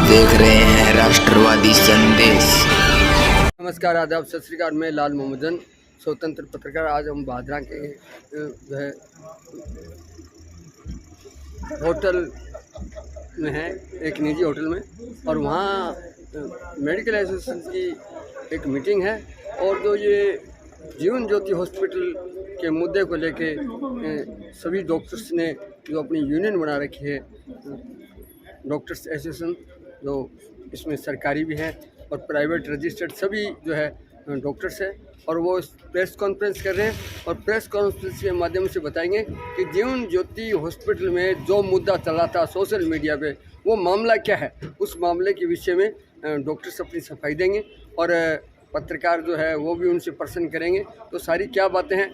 देख रहे हैं राष्ट्रवादी संदेश। नमस्कार, आदाब, सत श्री अकाल। मैं लाल मोहम्मदन, स्वतंत्र पत्रकार। आज हम भादरा के होटल में हैं, एक निजी होटल में, और वहाँ मेडिकल एसोसिएशन की एक मीटिंग है। और जो ये जीवन ज्योति हॉस्पिटल के मुद्दे को लेके सभी डॉक्टर्स ने जो अपनी यूनियन बना रखी है, डॉक्टर्स एसोसिएशन, जो इसमें सरकारी भी हैं और प्राइवेट रजिस्टर्ड सभी जो है डॉक्टर्स हैं, और वो प्रेस कॉन्फ्रेंस कर रहे हैं और प्रेस कॉन्फ्रेंस के माध्यम से बताएंगे कि जीवन ज्योति हॉस्पिटल में जो मुद्दा चला था सोशल मीडिया पे, वो मामला क्या है। उस मामले के विषय में डॉक्टर्स अपनी सफाई देंगे और पत्रकार जो है वो भी उनसे प्रश्न करेंगे। तो सारी क्या बातें हैं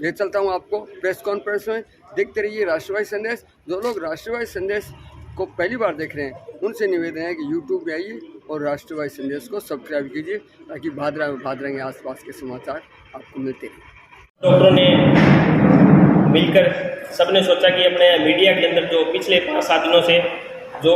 ले चलता हूँ आपको प्रेस कॉन्फ्रेंस में। देखते रहिए राष्ट्रवादी संदेश। जो लोग राष्ट्रवादी संदेश को पहली बार देख रहे हैं उनसे निवेदन है कि यूट्यूब पे आइए और राष्ट्रवादी संदेश को सब्सक्राइब कीजिए, ताकि भादरा के आसपास के समाचार आपको मिलते रहें। डॉक्टरों ने मिलकर सबने सोचा कि अपने मीडिया के अंदर जो पिछले 5-7 दिनों से जो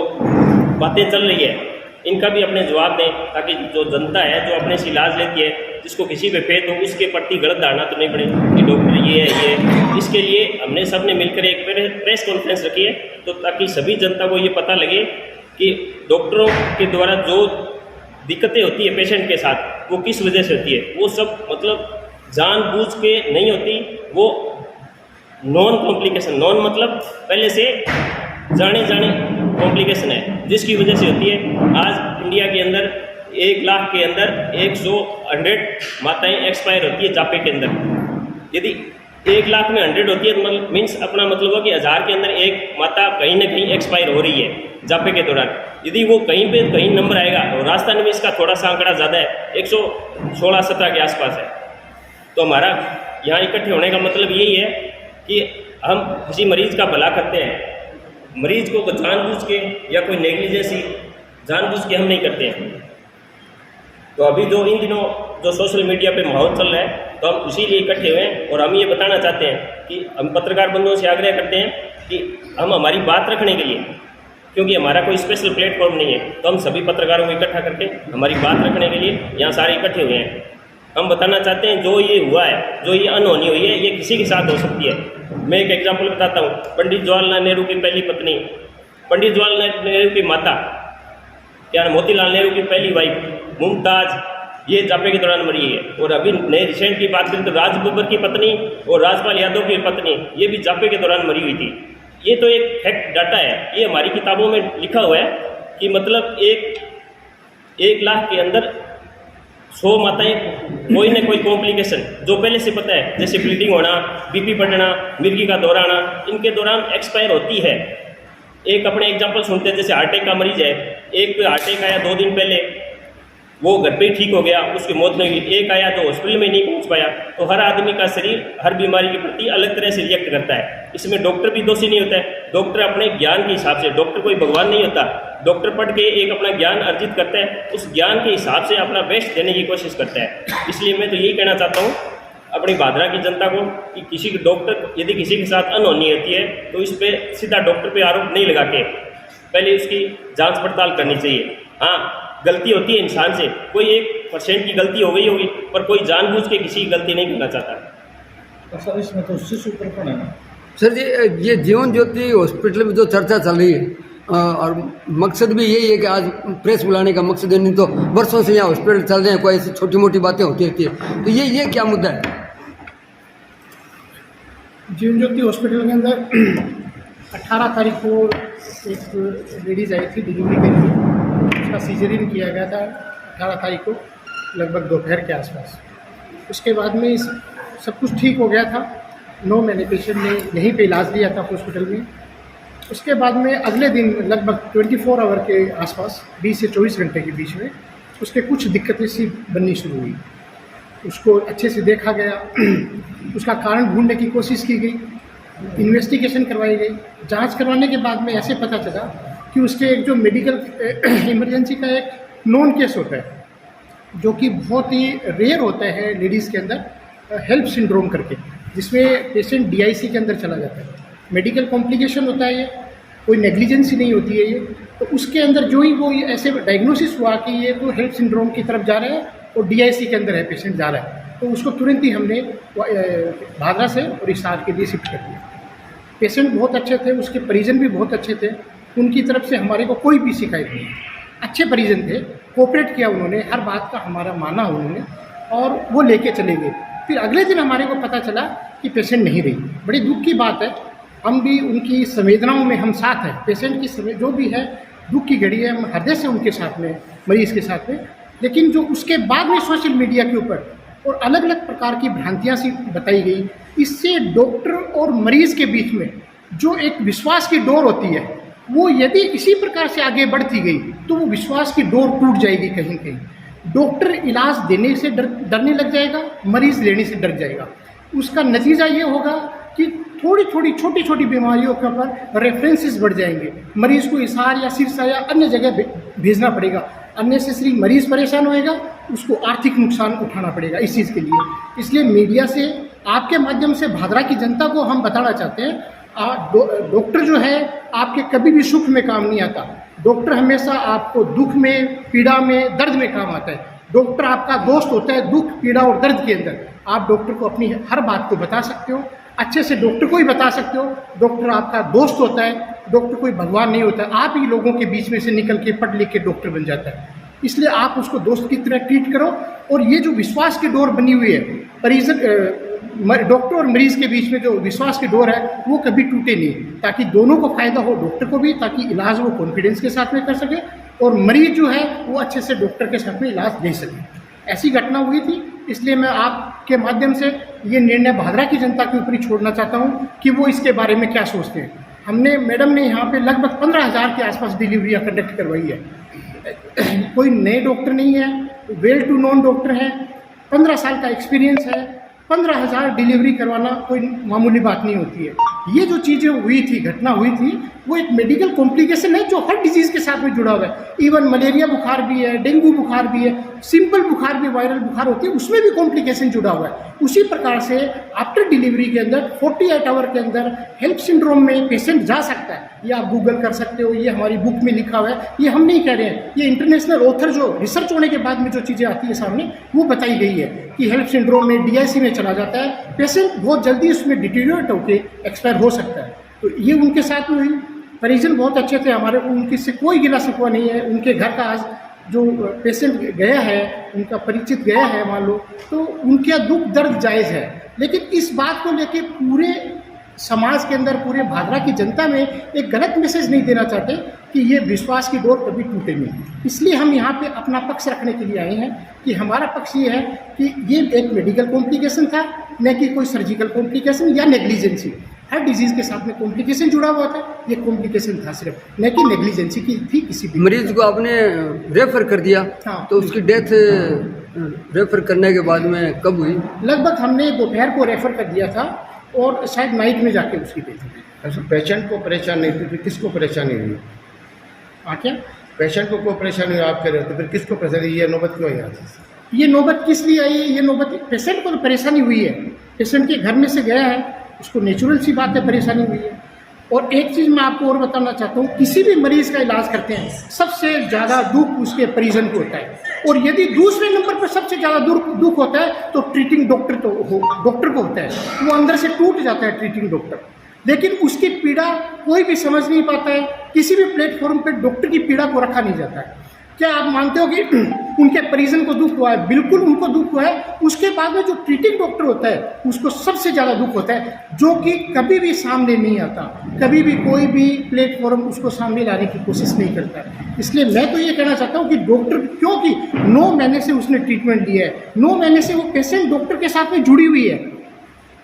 बातें चल रही है, इनका भी अपने जवाब दें, ताकि जो जनता है जो अपने से इलाज लेती है, जिसको किसी पे फेद हो, उसके प्रति गलत धारणा तो नहीं पड़े कि डॉक्टर ये है ये। इसके लिए हमने सब ने मिलकर एक प्रेस कॉन्फ्रेंस रखी है, तो ताकि सभी जनता को ये पता लगे कि डॉक्टरों के द्वारा जो दिक्कतें होती है पेशेंट के साथ, वो किस वजह से होती है। वो सब मतलब जानबूझ के नहीं होती, वो नॉन कॉम्प्लिकेशन, नॉन मतलब पहले से जाने कॉम्प्लिकेशन है, जिसकी वजह से होती है। आज इंडिया के अंदर 1 लाख के अंदर 100 माताएं एक्सपायर होती है जापे के अंदर। यदि 1 लाख में 100 होती है तो मीन्स अपना मतलब हो कि 1000 के अंदर एक माता कहीं ना कहीं एक्सपायर हो रही है जापे के दौरान। यदि वो कहीं नंबर आएगा, और राजस्थान में इसका थोड़ा सा आंकड़ा ज़्यादा है, 116-17 के आसपास है। तो हमारा यहाँ इकट्ठे होने का मतलब यही है कि हम किसी मरीज का भला करते हैं। मरीज को जानबूझ के या कोई नेग्लिजेंसी जानबूझ के हम नहीं करते हैं। तो अभी जो इन दिनों जो सोशल मीडिया पे माहौल चल रहा है, तो हम उसी लिए इकट्ठे हुए हैं। और हम ये बताना चाहते हैं कि हम पत्रकार बंधुओं से आग्रह करते हैं कि हम हमारी बात रखने के लिए, क्योंकि हमारा कोई स्पेशल प्लेटफॉर्म नहीं है, तो हम सभी पत्रकारों को इकट्ठा करके हमारी बात रखने के लिए यहाँ सारे इकट्ठे हुए हैं। हम बताना चाहते हैं जो ये हुआ है, जो ये अनहोनी हुई है, ये किसी के साथ हो सकती है। मैं एक एग्जाम्पल बताता हूँ। पंडित जवाहरलाल नेहरू की पहली पत्नी, पंडित जवाहरलाल नेहरू की माता, क्या मोतीलाल नेहरू की पहली वाइफ मुमताज, ये जापे के दौरान मरी है। और अभी नए रिसेंट की बात करें तो राज बब्बर की पत्नी और राजपाल यादव की पत्नी, ये भी जापे के दौरान मरी हुई थी। ये तो एक फैक्ट डाटा है, ये हमारी किताबों में लिखा हुआ है कि मतलब 1 लाख के अंदर 100 माताएं कोई ना कोई कॉम्प्लिकेशन जो पहले से पता है, जैसे ब्लीडिंग होना, बीपी बढ़ना, मिर्गी का दौरा आना, इनके दौरान एक्सपायर होती है। एक अपने एग्जांपल सुनते हैं, जैसे हार्ट अटैक का मरीज है, एक हार्ट अटैक आया 2 दिन पहले, वो घर पे ही ठीक हो गया, उसकी मौत नहीं हुई। एक आया तो हॉस्पिटल में नहीं पहुंच पाया। तो हर आदमी का शरीर हर बीमारी के प्रति अलग तरह से रिएक्ट करता है। इसमें डॉक्टर भी दोषी नहीं होता है। डॉक्टर अपने ज्ञान के हिसाब से, डॉक्टर कोई भगवान नहीं होता, डॉक्टर पढ़ के एक अपना ज्ञान अर्जित करता है, उस ज्ञान के हिसाब से अपना बेस्ट देने की कोशिश करता है। इसलिए मैं तो यही कहना चाहता हूँ अपनी भादरा की जनता को कि किसी के डॉक्टर यदि किसी के साथ अनहोनी होती है तो इस पर सीधा डॉक्टर पे आरोप नहीं लगा के पहले उसकी जांच पड़ताल करनी चाहिए। हाँ, गलती होती है इंसान से, कोई 1% की गलती हो गई होगी, पर कोई जानबूझ के किसी की गलती नहीं करना चाहता। सर इसमें तो उससे सुपर कौन है ना सर जी, ये जीवन ज्योति हॉस्पिटल में जो चर्चा चल रही है, और मकसद भी यही है कि आज प्रेस बुलाने का मकसद है, नहीं तो वर्षों से यहाँ हॉस्पिटल चल रहे हैं, कोई ऐसी छोटी मोटी बातें होती रहती है। तो ये क्या मुद्दा है? जीवन ज्योति हॉस्पिटल के अंदर 18 तारीख को एक लेडीज़ आई थी डिलीवरी के लिए, उसका सीजरियन किया गया था 18 तारीख को लगभग दोपहर के आसपास। उसके बाद में सब कुछ ठीक हो गया था, 9 महीने पेशेंट ने यहीं पे इलाज लिया था हॉस्पिटल में। उसके बाद में अगले दिन लगभग 24 आवर के आसपास, 20 से 24 घंटे के बीच में उसके कुछ दिक्कतें सी बननी शुरू हुई। उसको अच्छे से देखा गया, उसका कारण ढूंढने की कोशिश की गई, इन्वेस्टिगेशन करवाई गई। जांच करवाने के बाद में ऐसे पता चला कि उसके एक जो मेडिकल इमरजेंसी का एक नॉन केस होता है, जो कि बहुत ही रेयर होता है लेडीज़ के अंदर, हेल्प सिंड्रोम करके, जिसमें पेशेंट DIC के अंदर चला जाता है। मेडिकल कॉम्प्लिकेशन होता है ये, कोई नेग्लिजेंसी नहीं होती है ये, तो उसके अंदर जो ही वो ये ऐसे डायग्नोसिस हुआ कि ये तो हेल्प सिंड्रोम की तरफ जा रहा है और DIC के अंदर है, पेशेंट जा रहा है, तो उसको तुरंत ही हमने भादरा से और हिसार के लिए शिफ्ट कर दिया। पेशेंट बहुत अच्छे थे, उसके परिजन भी बहुत अच्छे थे, उनकी तरफ से हमारे को कोई भी शिकायत नहीं, अच्छे परिजन थे, कोऑपरेट किया उन्होंने, हर बात का हमारा माना उन्होंने और वो लेके चले गए। फिर अगले दिन हमारे को पता चला कि पेशेंट नहीं रही। बड़ी दुख की बात है, हम भी उनकी संवेदनाओं में हम साथ हैं, पेशेंट की जो भी है दुख की घड़ी है, हम हृदय से उनके साथ में, मरीज़ के साथ में। लेकिन जो उसके बाद में सोशल मीडिया के ऊपर और अलग अलग प्रकार की भ्रांतियाँ सी बताई गई, इससे डॉक्टर और मरीज़ के बीच में जो एक विश्वास की डोर होती है, वो यदि इसी प्रकार से आगे बढ़ती गई तो वो विश्वास की डोर टूट जाएगी कहीं कहीं। डॉक्टर इलाज देने से डरने लग जाएगा, मरीज़ लेने से डर जाएगा। उसका नतीजा ये होगा कि थोड़ी थोड़ी छोटी छोटी बीमारियों के ऊपर रेफरेंसेस बढ़ जाएंगे, मरीज़ को हिसार या सिरसा या अन्य जगह भेजना पड़ेगा, अननेसेसरी मरीज़ परेशान होएगा, उसको आर्थिक नुकसान उठाना पड़ेगा इस चीज़ के लिए। इसलिए मीडिया से आपके माध्यम से भादरा की जनता को हम बताना चाहते हैं, डॉक्टर जो है आपके कभी भी सुख में काम नहीं आता, डॉक्टर हमेशा आपको दुख में, पीड़ा में, दर्द में काम आता है। डॉक्टर आपका दोस्त होता है दुख, पीड़ा और दर्द के अंदर। आप डॉक्टर को अपनी हर बात को बता सकते हो, अच्छे से डॉक्टर को ही बता सकते हो। डॉक्टर आपका दोस्त होता है, डॉक्टर कोई भगवान नहीं होता। आप ही लोगों के बीच में से निकल के पढ़ लिख के डॉक्टर बन जाता है, इसलिए आप उसको दोस्त की तरह ट्रीट करो। और ये जो विश्वास की डोर बनी हुई है, परिजन डॉक्टर और मरीज़ के बीच में जो विश्वास की डोर है, वो कभी टूटे नहीं, ताकि दोनों को फ़ायदा हो, डॉक्टर को भी, ताकि इलाज वो कॉन्फिडेंस के साथ में कर सके और मरीज़ जो है वो अच्छे से डॉक्टर के साथ में इलाज ले सके। ऐसी घटना हुई थी, इसलिए मैं आपके माध्यम से ये निर्णय भादरा की जनता के ऊपर ही छोड़ना चाहता हूँ कि वो इसके बारे में क्या सोचते हैं। हमने मैडम ने यहाँ पे लगभग 15,000 के आसपास डिलीवरियाँ कंडक्ट करवाई है। कोई नए डॉक्टर नहीं है, वेल टू नोन डॉक्टर हैं, 15 साल का एक्सपीरियंस है। 15,000 डिलीवरी करवाना कोई मामूली बात नहीं होती है। ये जो चीज़ें हुई थी, घटना हुई थी, वो एक मेडिकल कॉम्प्लिकेशन है जो हर डिजीज़ के साथ में जुड़ा हुआ है। इवन मलेरिया बुखार भी है, डेंगू बुखार भी है, सिंपल बुखार भी, वायरल बुखार होती है, उसमें भी कॉम्प्लिकेशन जुड़ा हुआ है। उसी प्रकार से आफ्टर डिलीवरी के अंदर 48 आवर के अंदर हेल्प सिंड्रोम में पेशेंट जा सकता है। ये आप गूगल कर सकते हो, ये हमारी बुक में लिखा हुआ है, ये हम नहीं कह रहे हैं, ये इंटरनेशनल ऑथर जो रिसर्च होने के बाद में जो चीज़ें आती है सामने, वो बताई गई है कि हेल्प सिंड्रोम में DIC में चला जाता है, पेशेंट बहुत जल्दी उसमें डिटीरियोरेट होकर एक्सपायर हो सकता है। तो ये उनके साथ में हुई। परिजन बहुत अच्छे थे हमारे, उनकी से कोई गिला शिकवा नहीं है। उनके घर का आज जो पेशेंट गया है, उनका परिचित गया है मान लो, तो उनका दुख दर्द जायज़ है। लेकिन इस बात को लेके पूरे समाज के अंदर, पूरे भादरा की जनता में एक गलत मैसेज नहीं देना चाहते कि ये विश्वास की डोर कभी टूटे नहीं। इसलिए हम यहाँ पे अपना पक्ष रखने के लिए आए हैं कि हमारा पक्ष ये है कि ये एक मेडिकल कॉम्प्लिकेशन था, न कि कोई सर्जिकल कॉम्प्लिकेशन या नेग्लिजेंसी। हर डिजीज़ के साथ में कॉम्प्लिकेशन जुड़ा हुआ था, ये कॉम्प्लिकेशन था सिर्फ, न कि नेग्लिजेंसी की थी किसी भी। मरीज को आपने रेफर कर दिया, हाँ, तो उसकी डेथ रेफर करने के बाद में कब हुई? लगभग हमने दोपहर को रेफर कर दिया था और शायद नाइट में जाके उसकी डेथ हुई। अच्छा, पेशेंट को परेशान नहीं थी, फिर किसको परेशानी हुई? क्या पेशेंट को कोई परेशानी हुई आप कह रहे हो, तो फिर किसको परेशानी? ये नौबत क्यों आई? ये नौबत किस लिए आई है? ये नौबत पेशेंट को तो परेशानी हुई है, पेशेंट के घर में से गया है, उसको नेचुरल सी बात है, परेशानी हुई है। और एक चीज़ मैं आपको और बताना चाहता हूँ, किसी भी मरीज़ का इलाज करते हैं सबसे ज़्यादा दुख उसके परिजन को होता है, और यदि दूसरे नंबर पर सबसे ज़्यादा दुख होता है तो ट्रीटिंग डॉक्टर डॉक्टर को होता है। वो अंदर से टूट जाता है ट्रीटिंग डॉक्टर, लेकिन उसकी पीड़ा कोई भी समझ नहीं पाता है। किसी भी प्लेटफॉर्म पर डॉक्टर की पीड़ा को रखा नहीं जाता है। क्या आप मानते हो कि उनके परिजन को दुख हुआ है? बिल्कुल उनको दुख हुआ है। उसके बाद में जो ट्रीटिंग डॉक्टर होता है उसको सबसे ज़्यादा दुख होता है, जो कि कभी भी सामने नहीं आता, कभी भी कोई भी प्लेटफॉर्म उसको सामने लाने की कोशिश नहीं करता है। इसलिए मैं तो ये कहना चाहता हूँ कि डॉक्टर, क्योंकि 9 महीने से उसने ट्रीटमेंट लिया है, 9 महीने से वो पेशेंट डॉक्टर के साथ में जुड़ी हुई है,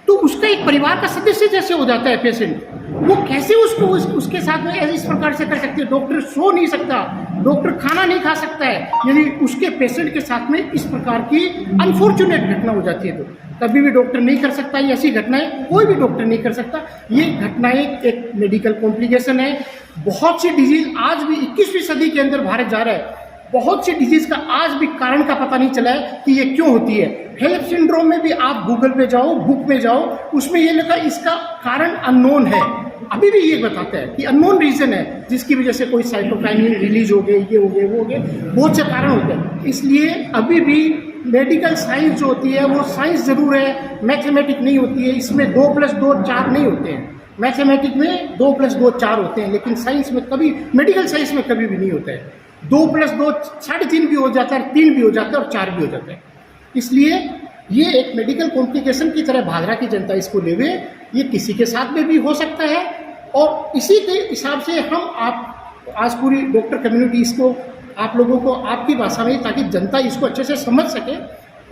तो उसका एक परिवार का सदस्य जैसे हो जाता है पेशेंट। वो कैसे उसको उसके साथ में इस प्रकार से कर सकते हैं? डॉक्टर सो नहीं सकता, डॉक्टर खाना नहीं खा सकता है यदि उसके पेशेंट के साथ में इस प्रकार की अनफॉर्चुनेट घटना हो जाती है। तो कभी भी डॉक्टर नहीं कर सकता ये ऐसी घटनाएं, कोई भी डॉक्टर नहीं कर सकता। ये घटनाएं एक मेडिकल कॉम्प्लिकेशन है। बहुत सी डिजीज आज भी 21वीं सदी के अंदर भारत जा रहा है, बहुत सी डिजीज का आज भी कारण का पता नहीं चला है कि ये क्यों होती है। हेल्प सिंड्रोम में भी आप गूगल पे जाओ, बुक में जाओ, उसमें ये लिखा इसका कारण अननोन है। अभी भी ये बताते हैं कि अननोन रीज़न है जिसकी वजह से कोई साइटोकाइनिन रिलीज हो गए, ये हो गए, वो हो गए, बहुत से कारण होते हैं। इसलिए अभी भी मेडिकल साइंस जो होती है वो साइंस ज़रूर है, मैथमेटिक नहीं होती है। इसमें 2 + 2 4 नहीं होते हैं। मैथमेटिक में 2 + 2 4 होते हैं, लेकिन साइंस में कभी, मेडिकल साइंस में कभी भी नहीं होता है। 2 + 2 3.5 भी हो जाता है, 3 भी हो जाता है और 4 भी हो जाता है। इसलिए ये एक मेडिकल कॉम्प्लिकेशन की तरह भादरा की जनता इसको लेवे, ये किसी के साथ में भी हो सकता है। और इसी के हिसाब से हम आप आज पूरी डॉक्टर कम्युनिटी इसको आप लोगों को आपकी भाषा में, ताकि जनता इसको अच्छे से समझ सके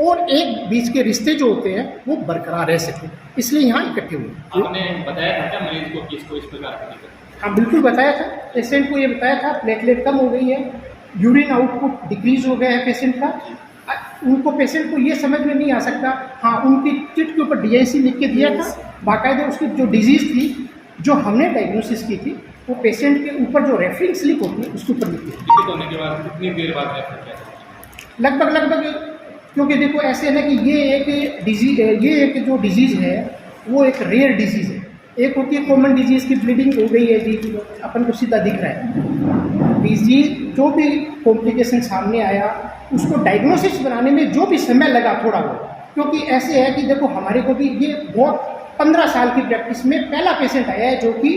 और एक बीच के रिश्ते जो होते हैं वो बरकरार रह सके, इसलिए यहाँ इकट्ठे हुए। आपने बताया था क्या मरीज को कि इसको इस प्रकार की दिक्कत? हाँ बिल्कुल बताया था, पेशेंट को ये बताया था प्लेटलेट कम हो गई है, यूरिन आउटपुट डिक्रीज हो गया है पेशेंट का। उनको पेशेंट को ये समझ में नहीं आ सकता। हाँ, उनकी चिट के ऊपर DIC लिख के दिया था, बाकायदा उसकी जो डिजीज़ थी जो हमने डायग्नोसिस की थी वो पेशेंट के ऊपर जो रेफरिंग स्लिप होती है उसके ऊपर लिखी थी। दिक्कत होने के बाद कितनी देर बाद रेफर किया? लगभग, क्योंकि देखो ऐसे है ना कि ये एक जो डिजीज़ है वो एक रेयर डिजीज़ है। एक होती है कॉमन डिजीज़ की ब्लीडिंग हो गई है जी, अपन को सीधा दिख रहा है। डिजीज़ जो भी कॉम्प्लिकेशन सामने आया उसको डायग्नोसिस बनाने में जो भी समय लगा थोड़ा बहुत, क्योंकि ऐसे है कि देखो हमारे को भी ये बहुत 15 साल की प्रैक्टिस में पहला पेशेंट आया है जो कि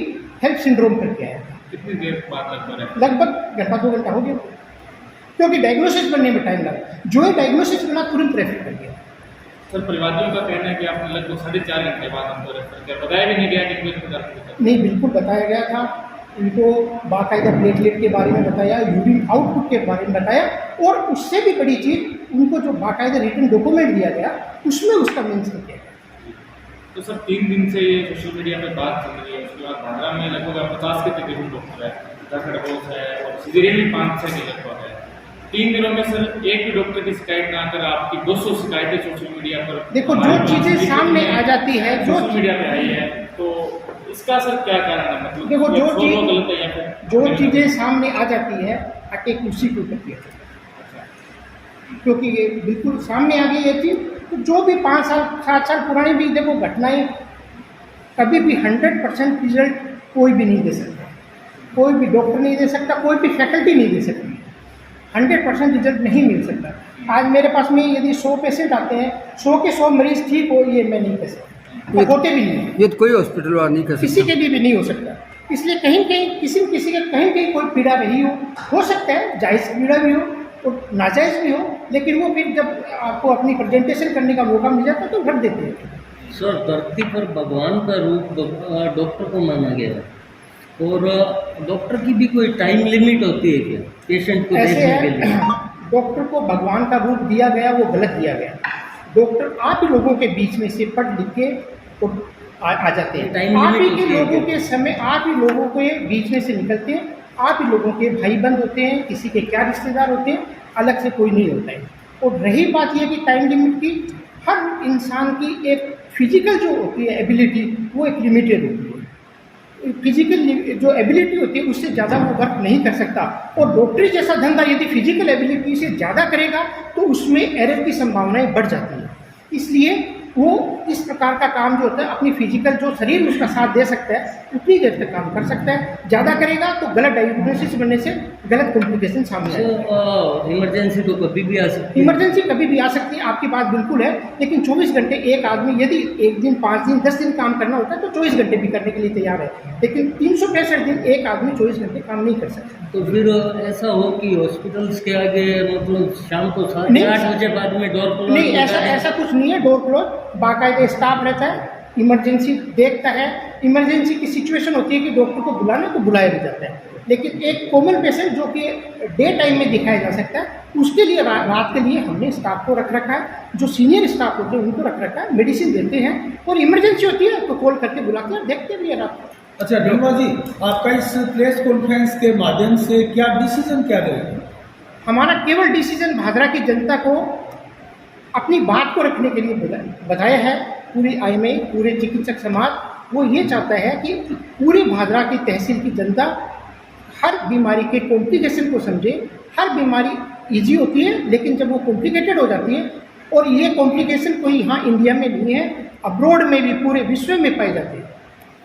हेल्प सिंड्रोम करके आया। कितनी देर बाद लगभग घंटा 2 घंटा हो गया, क्योंकि डायग्नोसिस बनने में टाइम लगा। जो है डायग्नोसिस बना तुरंत रेफर कर दिया। सर, परिवादियों का कहना है कि आपने लगभग 4.5 घंटे बाद हमको रेफर किया, बताया भी नहीं गया कि कोई प्रकार नहीं, बिल्कुल बताया गया था। इनको बाकायदा प्लेटलेट के बारे में बताया, यूरिन आउटपुट के बारे में बताया, और उससे भी बड़ी चीज़ उनको जो बाकायदा रिटन डॉक्यूमेंट दिया गया उसमें उसका मेंशन किया गया। तो सर 3 दिन से ये सोशल मीडिया पे बात चल रही है, उसके बाद भादरा में लगभग 50 के तकरीबन डॉक्टर है, खड़गोश है और सिजेरियन भी 5-6 के लगभग है। 3 दिनों में सर एक भी डॉक्टर की शिकायत ना आकर आपकी 200 शिकायतें सोशल मीडिया पर, देखो जो चीज़ें सामने आ जाती है, जो सोशल मीडिया पे आई है, तो इसका सर क्या कारण है? मतलब देखो जो चीज़ें सामने आ जाती है अटैक उसी के ऊपर किया जाता है, क्योंकि ये बिल्कुल सामने आ गई ये चीज़। तो जो भी 5 साल 7 साल पुरानी भी देखो घटनाएं, कभी भी 100% रिजल्ट कोई भी नहीं दे सकता, कोई भी डॉक्टर नहीं दे सकता, कोई भी फैकल्टी नहीं दे सकती। 100% रिजल्ट नहीं मिल सकता। आज मेरे पास में यदि 100 पेशेंट आते हैं, 100 के 100 मरीज ठीक हो, ये मैं नहीं कह सकता, होते भी नहीं, ये तो कोई हॉस्पिटल वाला नहीं कर सकता, किसी के लिए भी नहीं हो सकता। इसलिए कहीं कहीं किसी के कहीं कोई पीड़ा रही हो सकता है, जायज़ पीड़ा भी हो और नाजायज़ भी हो, लेकिन वो फिर जब आपको अपनी प्रेजेंटेशन करने का मौका मिल जाता है तो भर देते हैं। सर, धरती पर भगवान का रूप डॉक्टर को माना गया है, और डॉक्टर की भी कोई टाइम लिमिट होती है क्या पेशेंट को देखने के लिए? डॉक्टर को भगवान का रूप दिया गया, वो गलत दिया गया। डॉक्टर आप ही लोगों के बीच में से पढ़ लिख के आ जाते हैं, आप ही के लोगों के समय, आप ही लोगों के बीच में से निकलते हैं, आप ही लोगों के भाई बंद होते हैं, किसी के क्या रिश्तेदार होते हैं, अलग से कोई नहीं होता है। और रही बात यह कि टाइम लिमिट की, हर इंसान की एक फिजिकल जो होती है एबिलिटी, वो एक लिमिटेड होती है। फिजिकल जो एबिलिटी होती है उससे ज़्यादा वो वर्क नहीं कर सकता, और डॉक्टरी जैसा धंधा यदि फिजिकल एबिलिटी से ज़्यादा करेगा तो उसमें एरर की संभावनाएं बढ़ जाती हैं। इसलिए वो इस प्रकार का काम जो होता है, अपनी फिजिकल जो शरीर उसका साथ दे सकता है उतनी देर तक काम कर सकता है। ज़्यादा करेगा तो गलत डायग्नोसिस बनने से गलत कॉम्प्लिकेशन सामने आएगा। इमरजेंसी तो कभी भी आ सकती है, इमरजेंसी कभी भी आ सकती है, आपकी बात बिल्कुल है, लेकिन 24 घंटे एक आदमी यदि 1 दिन 5 दिन 10 दिन काम करना होता है तो 24 घंटे भी करने के लिए तैयार है, लेकिन 365 दिन एक आदमी 24 घंटे काम नहीं कर सकता। तो फिर ऐसा हो कि हॉस्पिटल्स के आगे मतलब शाम को 8 बजे बाद में डोर क्लोज नहीं, ऐसा कुछ नहीं है। डोर क्लोज, बाकायदा स्टाफ रहता है, इमरजेंसी देखता है। इमरजेंसी की सिचुएशन होती है कि डॉक्टर को बुलाना तो बुलाया भी जाता है, लेकिन एक कॉमन पेशेंट जो कि डे टाइम में दिखाया जा सकता है उसके लिए रात के लिए हमने स्टाफ को रख रखा है, जो सीनियर स्टाफ होते हैं उनको रख रखा है, मेडिसिन देते हैं, और इमरजेंसी होती है तो कॉल करके बुलाते हैं, देखते भी है रात को। अच्छा ढीमा जी, आपका इस प्रेस कॉन्फ्रेंस के माध्यम से क्या डिसीजन क्या रहेगा? हमारा केवल डिसीजन भादरा की जनता को अपनी बात को रखने के लिए बताया है। पूरी IMA, पूरे चिकित्सक समाज वो ये चाहता है कि पूरी भादरा की तहसील की जनता हर बीमारी के कॉम्प्लिकेशन को समझे। हर बीमारी ईजी होती है, लेकिन जब वो कॉम्प्लिकेटेड हो जाती है, और ये कॉम्प्लिकेशन कोई यहाँ इंडिया में नहीं है, अब्रॉड में भी पूरे विश्व में पाई जाती है,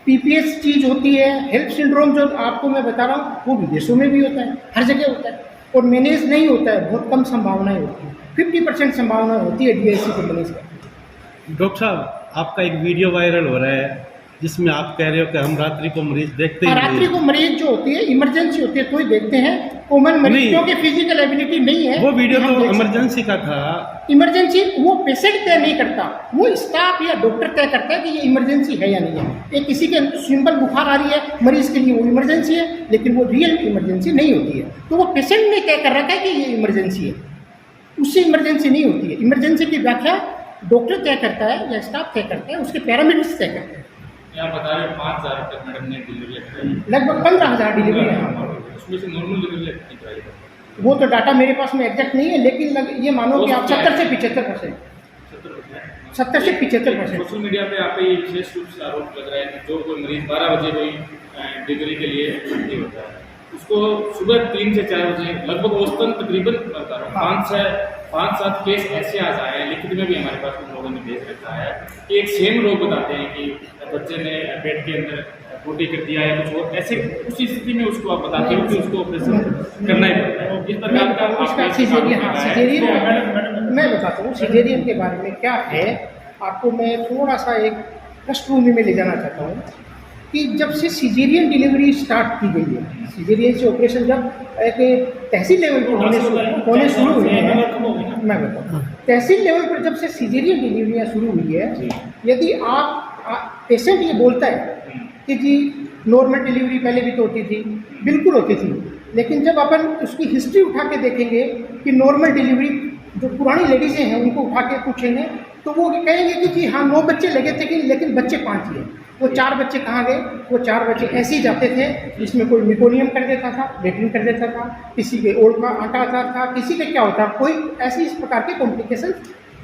PPS चीज़ होती है, हेल्प सिंड्रोम जो आपको मैं बता रहा हूँ वो विदेशों में भी होता है, हर जगह होता है और मैनेज नहीं होता है, बहुत कम संभावनाएं होती है, 50% संभावना होती है DIC को मैनेज करने। डॉक्टर साहब, आपका एक वीडियो वायरल हो रहा है जिसमें आप कह रहे हो कि हम रात्रि को मरीज देखते ही रात्रि नहीं। को मरीज जो होती है इमरजेंसी होती है तो ही देखते हैं, कॉमन मरीज नहीं। क्योंकि फिजिकल एबिलिटी नहीं है। वो वीडियो हम तो देख सकते हैं। इमरजेंसी का था। इमरजेंसी वो पेशेंट तय नहीं करता, वो स्टाफ या डॉक्टर तय करता है कि ये इमरजेंसी है या नहीं है। एक किसी के सिंपल बुखार आ रही है मरीज के लिए वो इमरजेंसी है, लेकिन वो रियल इमरजेंसी नहीं होती है। तो वो पेशेंट ने तय कर रखा है कि ये इमरजेंसी है, उससे इमरजेंसी नहीं होती है। इमरजेंसी की व्याख्या डॉक्टर तय करता है या स्टाफ तय करता है, उसके पैरामीटर्स तय करते हैं। यहाँ बता रहे 5,000 तक मैडम ने डिलीवरी कराई, लगभग 15,000 डिलीवरी है। उसमें से नॉर्मल डिलीवरी कितनी कराई है? वो तो डाटा मेरे पास में एग्जैक्ट नहीं है, लेकिन ये मानो कि आप 70 से 75%, 70 से 75%। सोशल मीडिया पे आप पे ये विशेष रूप से आरोप लग रहा है कि जो कोई मरीज 12 बजे कोई डिलीवरी के लिए भर्ती होता है, उसको सुबह 3 से 4 बजे लगभग औसतन तकरीबन 5-7 केस ऐसे आ जाए हैं, लिखित में भी हमारे पास उन लोगों ने भेज रखा है कि एक सेम लोग बताते हैं कि बच्चे ने पेट के अंदर पोटी कर दिया है कुछ और, ऐसे उसी स्थिति में उसको आप बताते हो कि उसको ऑपरेशन करना ही पड़ता है। इस प्रकार का इसका सिजेरियन मैं बताता हूँ सिजेरियन के बारे में क्या है। आपको मैं थोड़ा सा एक पृष्ठभूमि में ले जाना चाहता हूँ कि जब से सिजेरियन डिलीवरी स्टार्ट की गई है, सिजेरियन से ऑपरेशन जब एक तहसील लेवल पर होने शुरू हुए हैं, मैं बताऊँ तहसील लेवल पर जब से सिजेरियन डिलीवरियाँ शुरू हुई है, यदि आप पेशेंट ये बोलता है कि जी नॉर्मल डिलीवरी पहले भी तो होती थी, बिल्कुल होती थी, लेकिन जब अपन उसकी हिस्ट्री उठा के देखेंगे कि नॉर्मल डिलीवरी जो पुरानी लेडीज़ें हैं उनको उठा के पूछेंगे तो वो कहेंगे कि जी हाँ 9 बच्चे लगे थे लेकिन बच्चे 5 ही हैं। वो 4 बच्चे कहाँ गए? वो 4 बच्चे ऐसे ही जाते थे, जिसमें कोई मिकोनियम कर देता था, लेटरिन कर देता था, किसी के ओढ़ का आटा आता था, किसी के क्या होता, कोई ऐसी इस प्रकार के कॉम्प्लिकेशन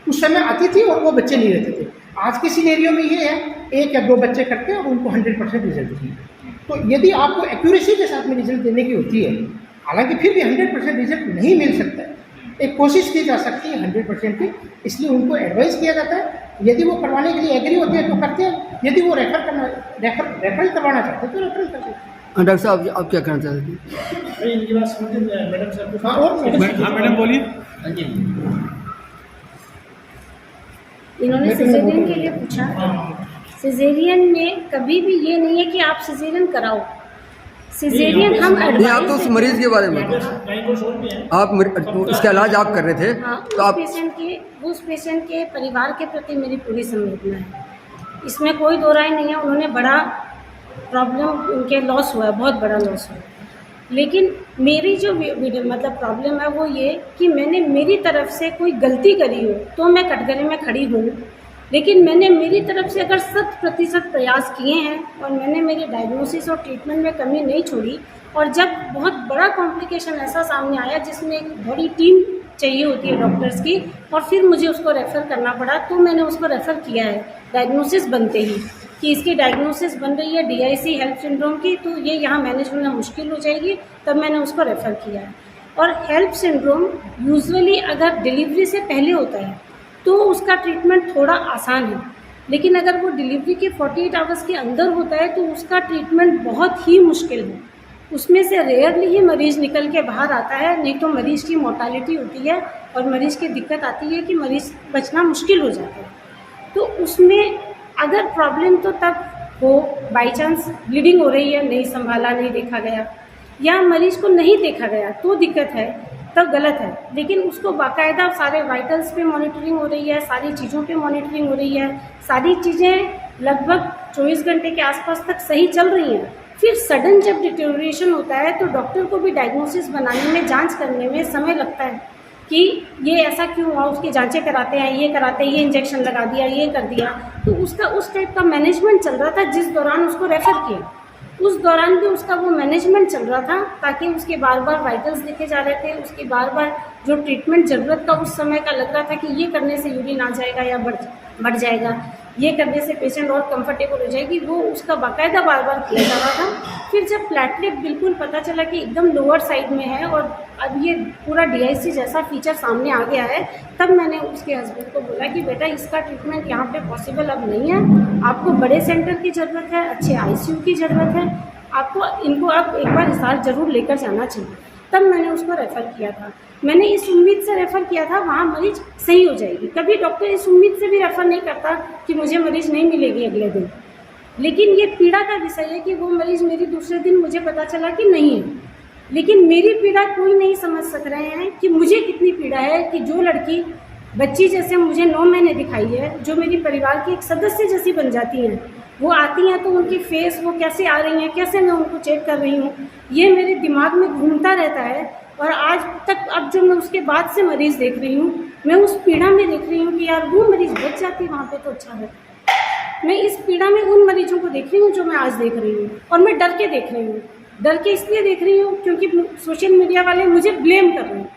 उस समय आती थी और वो बच्चे नहीं रहते थे। आज के सिनेरियो में ये है 1 या 2 बच्चे करते हैं और उनको 100% रिजल्ट थी। तो यदि आपको एक्यूरेसी के साथ में रिजल्ट देने की होती है, हालांकि फिर भी 100% रिजल्ट नहीं मिल सकता है, एक कोशिश की जा सकती है 100% की, इसलिए उनको एडवाइस किया जाता है। यदि वो करवाने के लिए एग्री होते हैं तो करते हैं, यदि वो रेफर करवाना चाहते हैं तो रेफर करते हैं। डॉक्टर साहब आप क्या कहना चाहते हैं? हाँ मैडम बोलिए। हाँ जी। इन्होंने सिजेरियन के लिए पूछा। सिजेरियन में कभी भी ये नहीं है कि आप सिजेरियन कराओ, सिजेरियन हम नहीं, आप तो उस मरीज के बारे में आप उसका इलाज आप कर रहे थे। हाँ, तो आप उस पेशेंट के परिवार के प्रति मेरी पूरी संवेदना है, इसमें कोई दो राय नहीं है। उन्होंने बड़ा प्रॉब्लम, उनके लॉस हुआ है, बहुत बड़ा लॉस हुआ है। लेकिन मेरी जो मतलब प्रॉब्लम है वो ये कि मैंने मेरी तरफ से कोई गलती करी हो तो मैं कटघरे में खड़ी हूँ, लेकिन मैंने मेरी तरफ से अगर 100% प्रयास किए हैं और मैंने मेरे डायग्नोसिस और ट्रीटमेंट में कमी नहीं छोड़ी, और जब बहुत बड़ा कॉम्प्लिकेशन ऐसा सामने आया जिसमें एक बड़ी टीम चाहिए होती है डॉक्टर्स की, और फिर मुझे उसको रेफ़र करना पड़ा, तो मैंने उसको रेफ़र किया है डायग्नोसिस बनते ही कि इसकी डायग्नोसिस बन रही है DIC हेल्प सिंड्रोम की, तो ये यहाँ मैनेज होना मुश्किल हो जाएगी, तब मैंने उसको रेफ़र किया है। और हेल्प सिंड्रोम यूजुअली अगर डिलीवरी से पहले होता है तो उसका ट्रीटमेंट थोड़ा आसान है, लेकिन अगर वो डिलीवरी के 48 आवर्स के अंदर होता है तो उसका ट्रीटमेंट बहुत ही मुश्किल है। उसमें से रेयरली ही मरीज़ निकल के बाहर आता है, नहीं तो मरीज़ की मोर्टालिटी होती है और मरीज़ की दिक्कत आती है कि मरीज़ बचना मुश्किल हो जाता है। तो उसमें अगर प्रॉब्लम तो तब हो बाई चांस ब्लीडिंग हो रही है, नहीं संभाला, नहीं देखा गया, या मरीज़ को नहीं देखा गया तो दिक्कत है, तब गलत है। लेकिन उसको बाकायदा सारे वाइटल्स पे मॉनिटरिंग हो रही है, सारी चीज़ों पे मॉनिटरिंग हो रही है, सारी चीज़ें लगभग 24 घंटे के आसपास तक सही चल रही हैं। फिर सडन जब डिटेरियोरेशन होता है तो डॉक्टर को भी डायग्नोसिस बनाने में, जांच करने में समय लगता है कि ये ऐसा क्यों हुआ, उसकी जांचें कराते हैं, ये कराते हैं, ये इंजेक्शन लगा दिया, ये कर दिया। तो उसका उस टाइप का मैनेजमेंट चल रहा था जिस दौरान उसको रेफ़र किया, उस दौरान भी उसका वो मैनेजमेंट चल रहा था, ताकि उसके बार बार वाइटल्स देखे जा रहे थे, उसकी बार बार जो ट्रीटमेंट ज़रूरत का उस समय का लग रहा था कि ये करने से यूरिन आ जाएगा या बढ़ जाएगा, ये करने से पेशेंट और कंफर्टेबल हो जाएगी, वो उसका बाकायदा बार बार किया जा रहा था। फिर जब प्लेटलेट बिल्कुल पता चला कि एकदम लोअर साइड में है और अब ये पूरा DIC जैसा फीचर सामने आ गया है, तब मैंने उसके हस्बैंड को बोला कि बेटा इसका ट्रीटमेंट यहाँ पे पॉसिबल अब नहीं है, आपको बड़े सेंटर की ज़रूरत है, अच्छे ICU की ज़रूरत है, आपको इनको अब एक बार हिसार ज़रूर लेकर जाना चाहिए। तब मैंने उसको रेफ़र किया था। मैंने इस उम्मीद से रेफ़र किया था वहाँ मरीज़ सही हो जाएगी। कभी डॉक्टर इस उम्मीद से भी रेफ़र नहीं करता कि मुझे मरीज़ नहीं मिलेगी अगले दिन, लेकिन ये पीड़ा का विषय है कि वो मरीज़ मेरी दूसरे दिन मुझे पता चला कि नहीं है। लेकिन मेरी पीड़ा कोई नहीं समझ सक रहे हैं कि मुझे कितनी पीड़ा है कि जो लड़की बच्ची जैसे मुझे 9 महीने दिखाई है, जो मेरी परिवार की एक सदस्य जैसी बन जाती हैं, वो आती हैं तो उनकी फेस वो कैसे आ रही हैं, कैसे मैं उनको चेक कर रही हूँ, ये मेरे दिमाग में घूमता रहता है। और आज तक अब जो मैं उसके बाद से मरीज़ देख रही हूँ, मैं उस पीड़ा में देख रही हूँ कि यार वो मरीज़ बच जाती वहाँ पे तो अच्छा है। मैं इस पीड़ा में उन मरीजों को देख रही हूँ जो मैं आज देख रही हूँ, और मैं डर के देख रही हूँ। डर के इसलिए देख रही हूँ क्योंकि सोशल मीडिया वाले मुझे ब्लेम कर रहे हैं।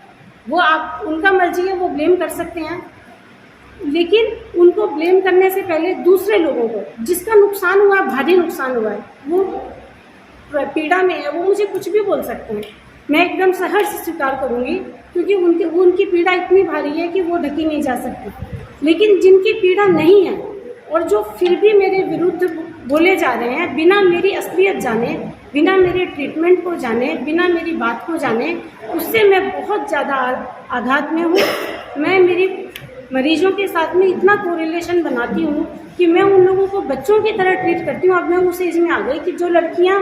वो आप उनका मर्जी है, वो ब्लेम कर सकते हैं, लेकिन उनको ब्लेम करने से पहले दूसरे लोगों को जिसका नुकसान हुआ, भारी नुकसान हुआ है, वो पीड़ा में है, वो मुझे कुछ भी बोल सकते हैं। मैं एकदम सहर्ष स्वीकार करूँगी क्योंकि उनकी पीड़ा इतनी भारी है कि वो ढकी नहीं जा सकती। लेकिन जिनकी पीड़ा नहीं है और जो फिर भी मेरे विरुद्ध बोले जा रहे हैं बिना मेरी असलियत जाने, बिना मेरे ट्रीटमेंट को जाने, बिना मेरी बात को जाने, उससे मैं बहुत ज़्यादा आघात में हूँ। मैं मेरी मरीजों के साथ में इतना कोरिलेशन बनाती हूँ कि मैं उन लोगों को बच्चों की तरह ट्रीट करती हूँ। अब मैं उस एज में आ गई कि जो लड़कियाँ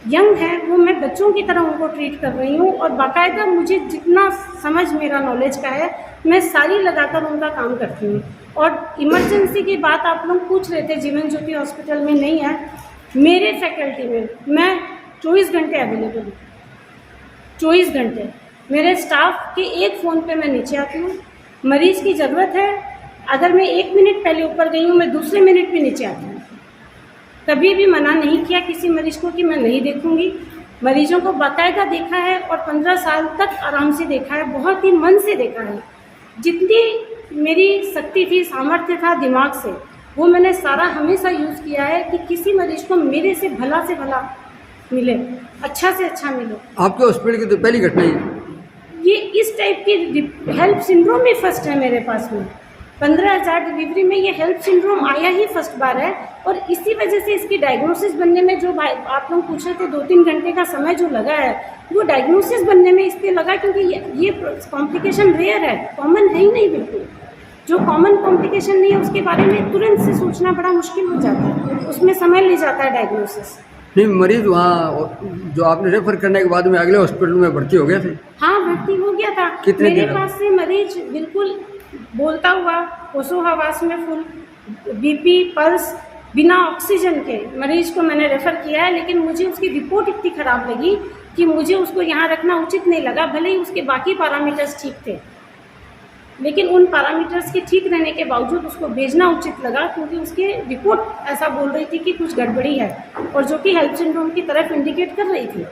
यंग हैं वो मैं बच्चों की तरह उनको ट्रीट कर रही हूँ, और बाकायदा मुझे जितना समझ मेरा नॉलेज का है मैं सारी लगाकर उनका काम करती हूँ। और इमरजेंसी की बात आप लोग पूछ रहे थे, जीवन ज्योति हॉस्पिटल में नहीं है, मेरे फैकल्टी में मैं 24 घंटे अवेलेबल हूँ। 24 घंटे मेरे स्टाफ के एक फ़ोन पे मैं नीचे आती हूँ। मरीज़ की ज़रूरत है, अगर मैं 1 मिनट पहले ऊपर गई हूँ, मैं दूसरे मिनट भी नीचे आती हूँ। कभी भी मना नहीं किया किसी मरीज़ को कि मैं नहीं देखूँगी। मरीजों को बाकायदा देखा है और 15 साल तक आराम से देखा है, बहुत ही मन से देखा है। जितनी मेरी शक्ति थी, सामर्थ्य था दिमाग से, वो मैंने सारा हमेशा यूज़ किया है कि किसी मरीज़ को मेरे से भला मिले, अच्छा से अच्छा मिले। आपके हॉस्पिटल की तो पहली घटना ही ये इस टाइप की हेल्प सिंड्रोम ही फर्स्ट है मेरे पास में। 15,000 डिलीवरी में ये हेल्प सिंड्रोम आया ही फर्स्ट बार है, और इसी वजह से इसकी डायग्नोसिस बनने में जो आप लोग पूछ रहे थे 2-3 घंटे का समय जो लगा है, वो डायग्नोसिस बनने में इसलिए लगा क्योंकि ये कॉम्प्लिकेशन रेयर है, कॉमन है ही नहीं बिल्कुल। जो कॉमन कॉम्प्लिकेशन नहीं है उसके बारे में तुरंत से सोचना बड़ा मुश्किल हो जाता है, उसमें समय ले जाता है डायग्नोसिस। नहीं, मरीज वहाँ जो आपने रेफर करने के बाद में अगले हॉस्पिटल में भर्ती हो गया थे? हाँ, भर्ती हो गया था। कितने मेरे पास से मरीज बिल्कुल बोलता हुआ, होशो हवास में, फुल BP, पल्स, बिना ऑक्सीजन के मरीज को मैंने रेफ़र किया है। लेकिन मुझे उसकी रिपोर्ट इतनी ख़राब लगी कि मुझे उसको यहाँ रखना उचित नहीं लगा। भले ही उसके बाकी पैरामीटर्स ठीक थे, लेकिन उन पैरामीटर्स के ठीक रहने के बावजूद उसको भेजना उचित लगा क्योंकि उसकी रिपोर्ट ऐसा बोल रही थी कि कुछ गड़बड़ी है, और जो कि हेल्प सिंड्रोम की तरफ इंडिकेट कर रही थी।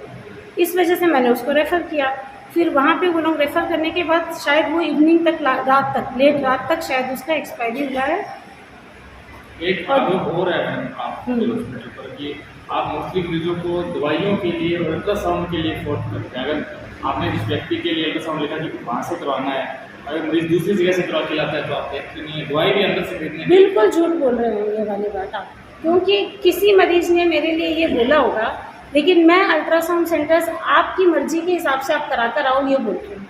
इस वजह से मैंने उसको रेफ़र किया। फिर वहाँ पे वो लोग रेफ़र करने के बाद शायद वो इवनिंग तक, रात तक, लेट रात तक शायद उसका एक्सपायरी हुआ है। एक आरोप हो रहा है आपके हॉस्पिटल पर कि आप मोस्टली मरीजों को दवाइयों के लिए और अल्ट्रासाउंड के लिए फोर्स करते हैं। अगर आपने जिस व्यक्ति के लिए अल्ट्रासाउंड लिखा कि वहाँ से करवाना है, अगर मरीज दूसरी जगह से करवा के लाता है तो आप देखते नहीं है, दवाई भी अंदर से खरीदने। बिल्कुल झूठ बोल रहे हैं ये वाली बात आप, क्योंकि किसी मरीज ने मेरे लिए ये बोला होगा, लेकिन मैं अल्ट्रासाउंड सेंटर्स आपकी मर्जी के हिसाब से आप करा कर आओ ये बोलती हूँ।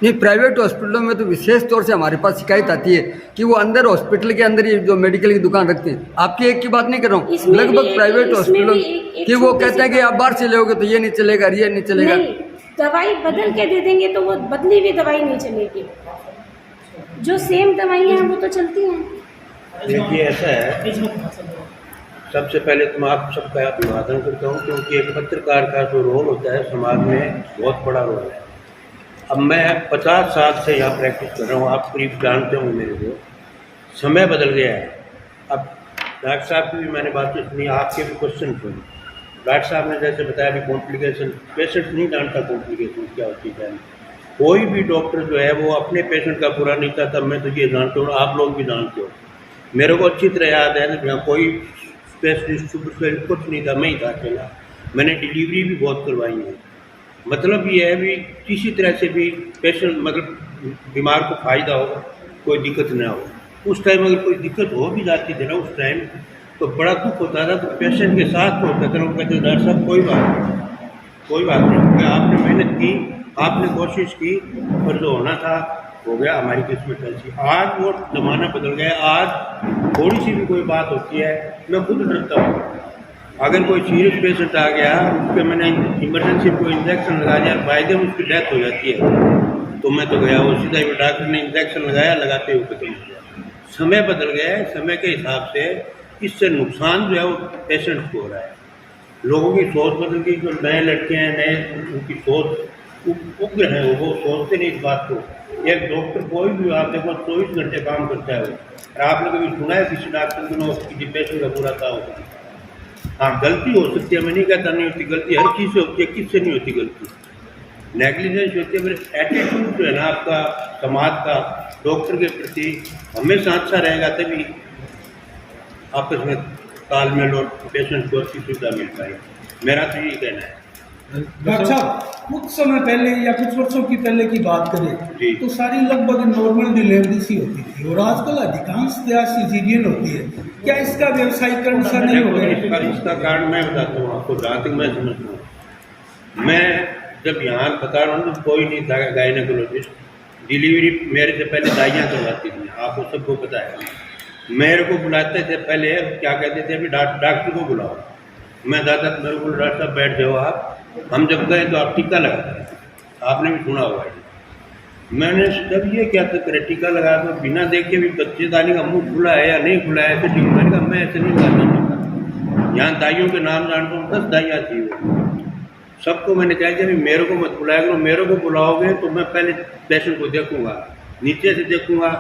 नहीं, प्राइवेट हॉस्पिटलों में तो विशेष तौर से हमारे पास शिकायत आती है कि वो अंदर हॉस्पिटल के अंदर ही जो मेडिकल की दुकान रखते हैं। आपकी एक की बात नहीं कर रहा हूँ, लगभग प्राइवेट हॉस्पिटलों कि वो कहते हैं कि आप बाहर से लोगे तो ये नहीं चलेगा, ये नहीं चलेगा। नहीं, दवाई बदल के दे देंगे तो वो बदली हुई दवाई नहीं चलेगी। जो सेम दवाइयाँ हैं वो तो चलती हैं। देखिए, ऐसा है, सबसे पहले तो मैं आप सबका अभिवादन करता हूँ, क्योंकि एक पत्रकार का जो रोल होता है समाज में बहुत बड़ा रोल है। अब मैं 50 साल से यहाँ प्रैक्टिस कर रहा हूँ, आप करीब जानते होंगे मेरे को। समय बदल गया है। अब डॉक्टर साहब की भी मैंने बातें सुनी, आपके भी क्वेश्चन सुने। डॉक्टर साहब ने जैसे बताया कि कॉम्प्लिकेशन, पेशेंट नहीं जानता कॉम्प्लिकेशन क्या होती है। कोई भी डॉक्टर जो है वो अपने पेशेंट का बुरा नहीं चाहता। मैं तो ये जानता हूँ, आप लोग भी जानते हो। मेरे को अच्छी तरह याद है कि कोई स्पेशलिस्ट कुछ नहीं था, मैं ही था अकेला। मैंने डिलीवरी भी बहुत करवाई है। मतलब ये है भी किसी तरह से भी पेशेंट मतलब बीमार को फ़ायदा हो, कोई दिक्कत ना हो। उस टाइम अगर कोई दिक्कत हो भी जाती थी ना उस टाइम तो बड़ा दुख होता था, तो पेशेंट के साथ होता था। वो कहते डॉक्टर साहब कोई बात नहीं, आपने मेहनत की, आपने कोशिश की, पर जो होना था हो गया, हमारी किस्मत ऐसी। आज वो ज़माना बदल गया। आज थोड़ी सी भी कोई बात होती है मैं खुद डरता हूँ। अगर कोई सीरियस पेशेंट आ गया, उस पर मैंने इमरजेंसी को इंजेक्शन लगा दिया, बायदे में उसकी डेथ हो जाती है, तो मैं तो गया वो सीधा ही डॉक्टर ने इंजेक्शन लगाया, लगाते हुए खत्म हो गया। समय बदल गया है, समय के हिसाब से इससे नुकसान जो है वो पेशेंट को हो रहा है। लोगों की सोच बदल गई। जो नए लड़के हैं, नए उनकी सोच उग्र है, वो सोचते नहीं इस बात को। एक डॉक्टर कोई भी आप देखो 24 घंटे काम करता है वो। और आपने कभी सुना है किसी डॉक्टर को किसी पेशेंट का बुरा था होता? हाँ, गलती हो सकती है, मैं नहीं कहता नहीं होती गलती, हर चीज़ से होती है, किससे नहीं होती गलती, नेग्लिजेंस होती है। मेरे एटीट्यूड जो है ना आपका समाज का डॉक्टर के प्रति हमेशा अच्छा रहेगा, तभी आपस में तालमेल और पेशेंट को अच्छी सुविधा मिल पाएगी। मेरा तो यही कहना है। डॉक्टर साहब, कुछ समय पहले या कुछ वर्षों की पहले की बात करें तो सारी लगभग नॉर्मल डिलीवरी सी होती थी, और आजकल अधिकांशतः सिजेरियन होती है। क्या इसका व्यवसायीकरण सा नहीं हो गया? इसका कारण मैं बताता हूँ आपको, जहाँ तक मैं समझता हूँ। मैं जब यहाँ बता रहा हूँ तो कोई नहीं था गायनेकोलॉजिस्ट। डिलीवरी मेरे से पहले दाइयाँ करवाती थी, आपको सबको पता है। मेरे को बुलाते थे पहले, क्या कहते थे अभी डॉक्टर को बुलाओ। मैं दादा मेरे को डॉक्टर साहब बैठ जाओ आप। हम जब गए तो आप टीका लगाते हैं, आपने भी सुना होगा। मैंने जब ये क्या करे टीका लगा तो बिना देखे भी बच्चेदानी का मुंह खुला है या नहीं खुला है, ऐसे मैंने कहा मैं ऐसे नहीं करता। यहाँ दाइयों के नाम जानता हूँ, 10 दाइयाँ थी वो। सबको मैंने कहा कि मेरे को मत बुलाया करो, मेरे को बुलाओगे तो मैं पहले पेशेंट को देखूंगा, नीचे से देखूंगा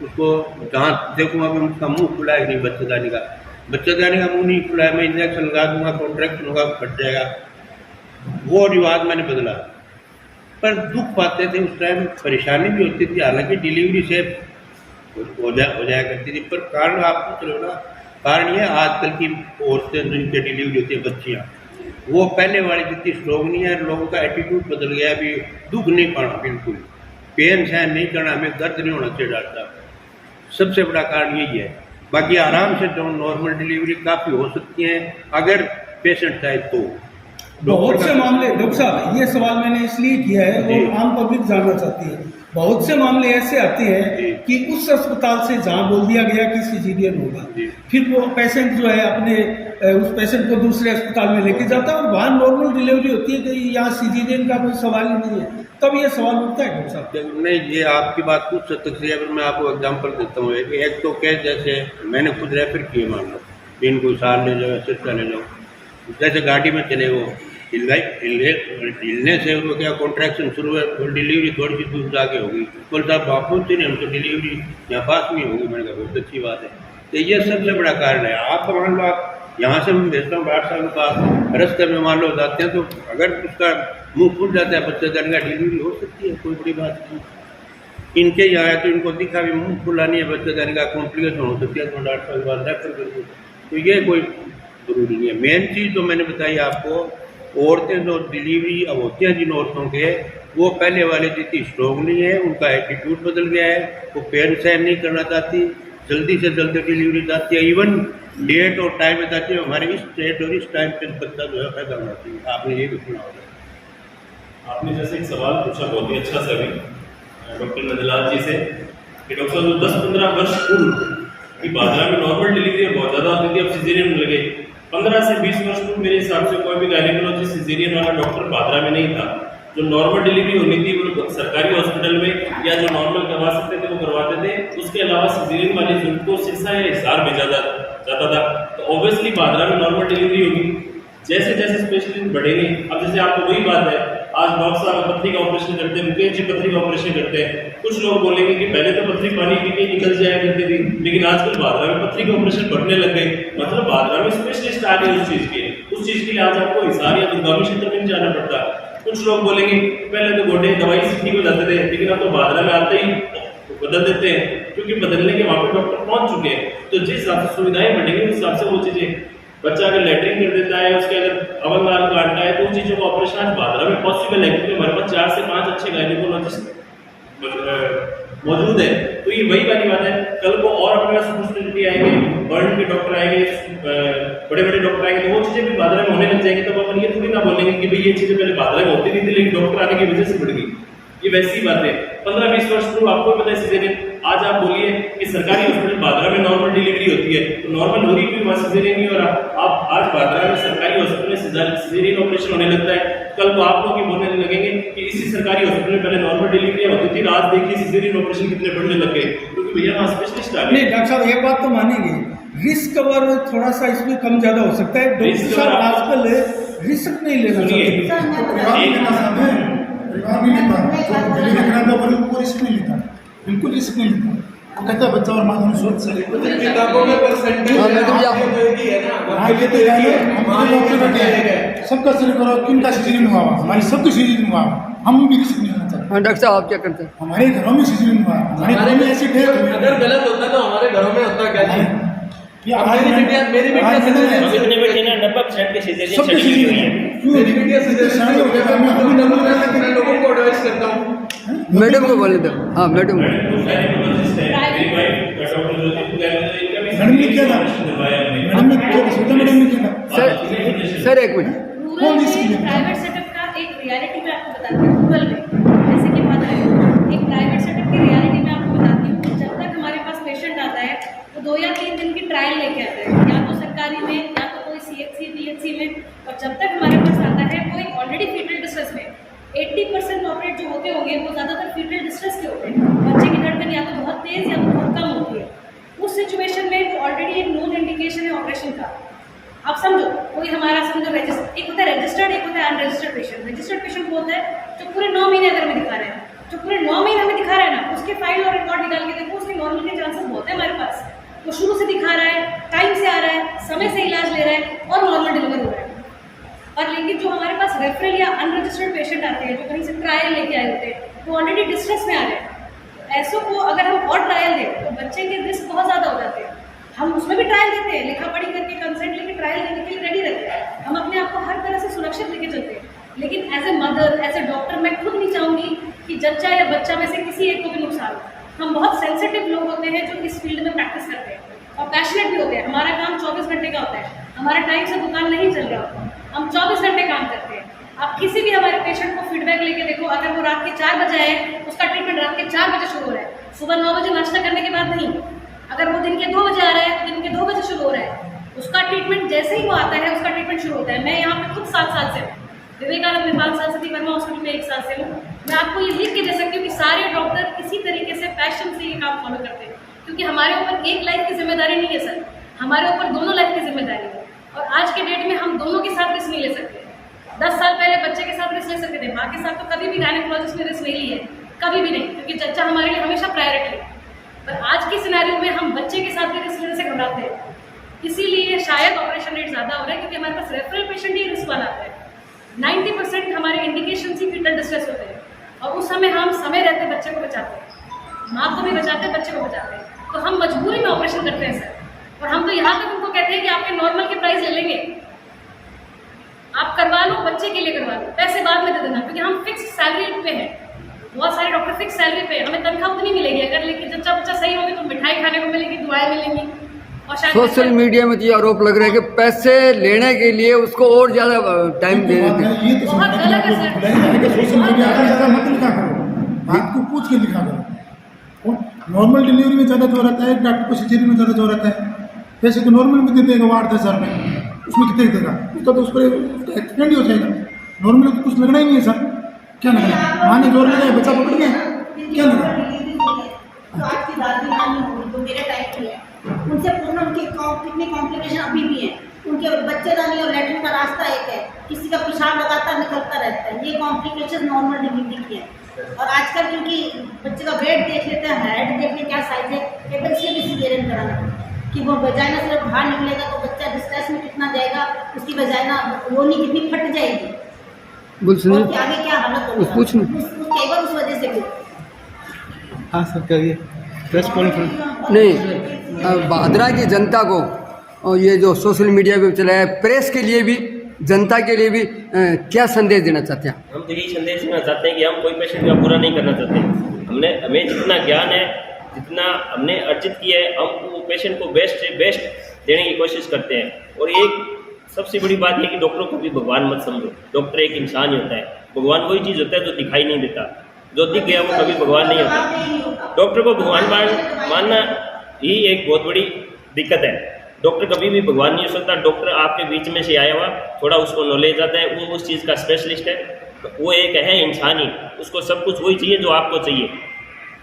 उसको, जहाँ देखूंगा कि उसका मुँह खुला है कि नहीं बच्चेदानी का मुँह नहीं खुला है, मैं इंजेक्शन लगा दूंगा, कॉन्ट्रैक्शन होगा, फट जाएगा। वो रिवाज मैंने बदला, पर दुख पाते थे उस टाइम, परेशानी भी होती थी। हालांकि डिलीवरी से हो जाया करती थी, पर कारण आपको चलो ना, कारण ये आजकल की औरतें जिनकी डिलीवरी होती है बच्चियाँ, वो पहले वाली जितनी स्ट्रॉन्ग नहीं है। लोगों का एटीट्यूड बदल गया। अभी दुख नहीं पाना, बिल्कुल पेन सहन नहीं करना, हमें दर्द नहीं होना चाहिए डॉक्टर साहब। सबसे बड़ा कारण यही है। बाकी आराम से जो नॉर्मल डिलीवरी काफ़ी हो सकती है अगर पेशेंट चाहे तो। बहुत से मामले, डॉक्टर साहब ये सवाल मैंने इसलिए किया है, वो आम पब्लिक जानना चाहती है। बहुत से मामले ऐसे आते हैं कि उस अस्पताल से जहाँ बोल दिया गया कि सिजेरियन होगा, फिर वो पेशेंट जो है अपने उस पेशेंट को दूसरे अस्पताल में लेके जाता है और वहाँ नॉर्मल डिलीवरी होती है कि यहाँ सिजेरियन का कोई सवाल ही नहीं है। तब ये सवाल उठता है डॉक्टर साहब? नहीं, ये आपकी बात कुछ हद तक सही है। मैं आपको एग्जाम्पल देता हूँ। एक तो केस जैसे मैंने खुद रेफर किए, मान लो इनको साल ले जाओ, सिरका ले जाओ, जैसे गाड़ी में चले वो हिलने से उनको क्या कॉन्ट्रैक्शन शुरू है, तो डिलीवरी थोड़ी सी दूर जाके होगी। बोल साहब आप पहुँचते नहीं, हम तो डिलीवरी यहाँ पास में होगी। मैंने कहा बहुत अच्छी बात है। तो ये सबसे बड़ा कारण है। आप मान लो आप यहाँ से मैं भेजता हूँ डॉक्टर साहब का, रास्ते में मान लो जाते हैं तो अगर उसका मुंह खुल जाता है बच्चेदानी का, डिलीवरी हो सकती है, कोई बड़ी बात नहीं। इनके यहाँ है तो इनको दिखा भी मुँह खुला नहीं है, बच्चेदानी का कॉम्प्लिकेशन हो सकती है, तो डॉक्टर साहब के पास रेफर कर दो। तो ये कोई जरूरी नहीं है। मेन चीज़ तो मैंने बताई आपको, औरतें जो डिलीवरी अब होती हैं जिन औरतों के, वो पहले वाले जितनी स्ट्रॉन्ग नहीं है, उनका एटीट्यूड बदल गया है, वो पेन सहन नहीं करना चाहती, जल्दी से जल्दी डिलीवरी जाती है, इवन डेट और टाइम में जाती है। हमारे इस डेट और इस टाइम पे बच्चा जो है पैदा होना चाहिए। आपने ये भी सुना होगा। आपने जैसे एक सवाल पूछा बहुत ही अच्छा सा भी डॉक्टर नंदलाल जी से कि डॉक्टर साहब 10-15 वर्ष पूर्व कि बाजरा में नॉर्मल डिलीवरी बहुत ज़्यादा होती थी, अब सिजेरियन लगे। 15 से 20 वर्ष पूर्व मेरे हिसाब से कोई भी गायनेकोलॉजिस्ट सिजेरियन वाला डॉक्टर बाजरा में नहीं था। जो नॉर्मल डिलीवरी होनी थी वो सरकारी हॉस्पिटल में या जो नॉर्मल करवा सकते थे वो करवाते थे। उसके अलावा सिजेरियन वाली जिनको सिरसा या हिसार भेजा जाता था। तो ऑब्वियसली बाजरा में नॉर्मल डिलीवरी होगी। जैसे जैसे स्पेशलिस्ट बढ़ेंगे, अब जैसे आपको वही बात है, आज डॉक्टर साहब पथरी का ऑपरेशन करते हैं, मुकेश जी पथरी का ऑपरेशन करते हैं। कुछ लोग बोलेंगे कि पहले तो पथरी पानी पी के निकल जाया करती थी, लेकिन आजकल बाजरा में पथरी का ऑपरेशन बढ़ने लग गए। मतलब बाजरा में स्पेशलिस्ट आ गए उस चीज़ के लिए आज आपको हिसार या दुर्गामी क्षेत्र में जाना पड़ता है। कुछ लोग बोलेंगे पहले तो गोडे दवाई से ठीक हो जाते थे, लेकिन अब तो बाजरा में आते ही बदल देते हैं, क्योंकि बदलने के वहाँ पर डॉक्टर पहुँच चुके हैं। तो जिस हिसाब से सुविधाएं बढ़ेंगी उस हिसाब से वो चीज़ें, बच्चा अगर लेटरिन कर देता है, उसके अगर अवन काट पॉसिबल है, क्योंकि हमारे पास 4 से 5 अच्छे गायनिकोलॉजिस्ट मौजूद है। तो ये वही वाली बात है, कल को और अपने पास अपॉर्चुनिटी आएंगे, बर्न के डॉक्टर आएंगे, बड़े बड़े डॉक्टर आएंगे, तो वो चीज़ें भी भादरा में होने लग जाएंगी। तब अपन ये थोड़ी ना बोलेंगे कि भाई ये चीज़ें पहले भादरा में होती नहीं थी लेकिन डॉक्टर आने की वजह से बढ़ गई। ये वैसी बात है। 15-20 वर्ष पूर्व आपको पता है सीजरियन, आज आप बोलिए कि सरकारी हॉस्पिटल भादरा में नॉर्मल डिलीवरी होती है, तो नॉर्मल हो रही भी वहाँ सीजरियन नहीं हो रहा। आप आज भादरा में सरकारी हॉस्पिटल में सीजरियन ऑपरेशन होने लगता है, कल को आप लोग ये बोलने लगेंगे कि इसी सरकारी हॉस्पिटल में पहले नॉर्मल डिलीवरी होती थी, आज देखिए सीजरियन ऑपरेशन कितने बढ़ने लग गए, क्योंकि भैया वहाँ स्पेशलिस्ट आ गए। नहीं डॉक्टर साहब, एक बात तो मानेंगे, रिस्क कवर थोड़ा सा इसमें कम ज्यादा हो सकता है। डॉक्टर साहब आजकल रिस्क नहीं लेना बिल्कुल रिस्क नहीं लेता। वो कहता है बच्चा और माँ दोनों स्वस्थ है। सबका सिर करो, किनका सीजरियन हुआ, हमारी सबकी सीजरियन हुआ, हम भी रिस्क नहीं लेना चाहते। डॉक्टर साहब आप क्या करते हैं? हमारे घरों में सीजरियन हुआ, हमारे घरों में ऐसी डेथ हुई। अगर गलत होता तो हमारे घरों में होता क्या जी? मेरी बेटियां 90% के सीजरियन सर्जरी हुई है। मेरी बेटियां सीजरियन हो गया, मैं लोगों को एडवाइस करता हूँ। मैडम को बोलने दो। हाँ मैडम मैडम ने किया था, मैडम ने किया था। सर एक मिनट, प्राइवेट सेटअप का एक रियलिटी मैं आपको बताती हूँ। रूरल में जैसे कि पता है, एक प्राइवेट सेटअप की रियलिटी मैं आपको बताती हूँ। जब तक हमारे पास पेशेंट आता है तो 2 या 3 दिन की ट्रायल लेके आते हैं, या तो सरकारी में या तो कोई CHC DHC में। और जब तक हमारे पास आता है कोई ऑलरेडी फीटल डिस्ट्रेस में 80% ऑपरेट जो होते होंगे वो ज़्यादातर फीटल डिस्ट्रेस के होते हैं। बच्चे की धड़कन या तो बहुत तेज़ या तो बहुत कम होती है। उस सिचुएशन में ऑलरेडी एक नोन इंडिकेशन है ऑपरेशन का। आप समझो, कोई हमारा समझो एक होता है रजिस्टर्ड, एक होता है अनरजिस्टर्ड पेशेंट। रजिस्टर्ड पेशेंट वो होता है जो पूरे 9 महीने अगर में दिखा रहे हैं, जो पूरे 9 महीने में दिखा रहा है ना, उसके फाइल और रिकॉर्ड निकाल के देखो, उसके नॉर्मल के चांसेस बहुत है हमारे पास। वो शुरू से दिखा रहा है, टाइम से आ रहा है, समय से इलाज ले रहा है और नॉर्मल डिलीवर हो रहा है। और लेकिन जो हमारे पास रेफरल या अनरजिस्टर्ड पेशेंट आते हैं, जो कहीं से ट्रायल लेके आए होते हैं, वो ऑलरेडी डिस्ट्रेस में आ रहे हैं। ऐसों को अगर हम और ट्रायल दें तो बच्चे के रिस्क बहुत ज़्यादा हो जाते हैं। हम उसमें भी ट्रायल देते हैं, लिखा पढ़ी करके कंसेंट लेके ट्रायल देने के लिए रेडी रहते हैं। हम अपने आप को हर तरह से सुरक्षित लेके चलते हैं। लेकिन as a mother, as a doctor, मैं खुद नहीं चाहूँगी कि जच्चा या बच्चा में से किसी एक को भी नुकसान हो। हम बहुत सेंसिटिव लोग होते हैं जो इस फील्ड में प्रैक्टिस करते हैं और पैशनेट भी होते हैं। हमारा काम 24 घंटे का होता है, हमारा टाइम से दुकान नहीं चल रहा होता, हम 24 घंटे काम करते हैं। आप किसी भी हमारे पेशेंट को फीडबैक लेके देखो, अगर वो रात के 4 बजे आए, उसका ट्रीटमेंट रात के 4 बजे शुरू हो रहा है, सुबह 9 बजे नाश्ता करने के बाद नहीं। अगर वो दिन के 2 बजे आ रहा है तो दिन के 2 बजे शुरू हो रहा है, उसका ट्रीटमेंट जैसे ही वो आता है उसका ट्रीटमेंट शुरू होता है। मैं यहाँ पे खुद 7 साल से हूँ, विवेकानंद में 5 साल से थी, वर्मा हॉस्पिटल में 1 साल से हूँ। मैं आपको ये लिख के दे सकती हूँ कि सारे डॉक्टर इसी तरीके से पैशन से ये काम फॉलो करते हैं, क्योंकि हमारे ऊपर एक लाइफ की जिम्मेदारी नहीं है सर, हमारे ऊपर दोनों लाइफ की जिम्मेदारी है। और आज के डेट में हम दोनों के साथ रिस्क नहीं ले सकते। 10 साल पहले बच्चे के साथ रिस्क ले सकते थे, माँ के साथ तो कभी भी गायनेकोलॉजिस्ट ने रिस्क नहीं ली है, कभी भी नहीं, क्योंकि चच्चा हमारे लिए हमेशा प्रायोरिटी है। पर आज के सिनेरियो में हम बच्चे के साथ भी रिस्क लेने से घबराते हैं, इसीलिए शायद ऑपरेशन रेट ज़्यादा हो रहा है, क्योंकि हमारे पास रेफरल पेशेंट ही रिस्क बनाते हैं। 90% हमारे इंडिकेशन ही फीटल डिस्ट्रेस होते हैं, और उस समय हम समय रहते बच्चे को बचाते हैं, माँ को भी बचाते हैं, बच्चे को बचाते हैं। तो हम मजबूरी में ऑपरेशन करते हैं सर। और हम तो यहाँ तक उनको कहते हैं कि आपके नॉर्मल के प्राइस ले लेंगे, आप करवा लो, बच्चे के लिए करवा लो, पैसे बाद में दे देना, क्योंकि हम फिक्स सैलरी पे हैं। बहुत सारे डॉक्टर फिक्स सैलरी पे हैं, हमें तनख्वाह उतनी मिलेगी। अगर लेकिन जच्चा बच्चा सही होगी तो मिठाई खाने को मिलेगी, दुआएं मिलेंगी। और शायद सोशल मीडिया में तो ये आरोप लग रहा है कि पैसे लेने के लिए उसको और ज़्यादा टाइम दे देते हैं। ये तो बहुत गलत है सर। सोशल मीडिया पर ज़्यादा मत लिखा करो, बात को पूछ के लिखा करो। नॉर्मल डिलीवरी में ज़्यादा जोर आता है, डॉक्टर को सिचुएशन में ज़्यादा जोर आता है। वैसे तो नॉर्मल में दे देगा 8-10 हज़ार में, उसमें कितने देगा, तो उस पर एक्सीडेंट ही हो जाएगा। नॉर्मल तो कुछ लगना ही नहीं है सर, क्या लगना है? माँ ने जोर लगाया, बच्चा पकड़ गया, क्या लगा? आज की दादी नानी हुई तो मेरे टाइप की है, उनसे पूछना उनके कितने कॉम्प्लिकेशन अभी भी हैं। उनके बच्चेदानी और लैट्रिन का रास्ता एक है, किसी का पेशाब लगातार निकलता रहता है, ये कॉम्प्लिकेशन नॉर्मल डिलीवरी की है। और आजकल क्योंकि बच्चे का वेट देख लेते हैं, हाइट देख लें क्या साइज है, एकदम से भी सीजरियन कराना कि वो वजाइना सिर्फ बाहर निकलेगा तो बच्चा डिस्ट्रेस में कितना जाएगा, उसकी वजाइना रोनी कितनी फट जाएगी, और आगे क्या हालत होगी कई बार उस वजह से भी। हाँ सर करिए प्रेस कॉन्फ्रेंस। नहीं, भादरा की जनता को और ये जो सोशल मीडिया पे चला है, प्रेस के लिए भी जनता के लिए भी क्या संदेश देना चाहते हैं? हम तो यही संदेश देना चाहते हैं कि हम कोई पेशेंट का बुरा नहीं करना चाहते। हमें जितना ज्ञान है, जितना हमने अर्जित किया है, हम वो पेशेंट को बेस्ट से बेस्ट देने की कोशिश करते हैं। और एक सबसे बड़ी बात है कि डॉक्टर को भी भगवान मत समझो। डॉक्टर एक इंसान ही होता है। भगवान वही चीज़ होता है जो दिखाई नहीं देता, जो दिख गया वो कभी भगवान नहीं होता। डॉक्टर को भगवान मानना ही एक बहुत बड़ी दिक्कत है। डॉक्टर कभी भी भगवान नहीं हो सकता। डॉक्टर आपके बीच में से आया हुआ, थोड़ा उसको नॉलेज आता है, वो उस चीज़ का स्पेशलिस्ट है, वो एक है इंसान ही, उसको सब कुछ वही चाहिए जो आपको चाहिए।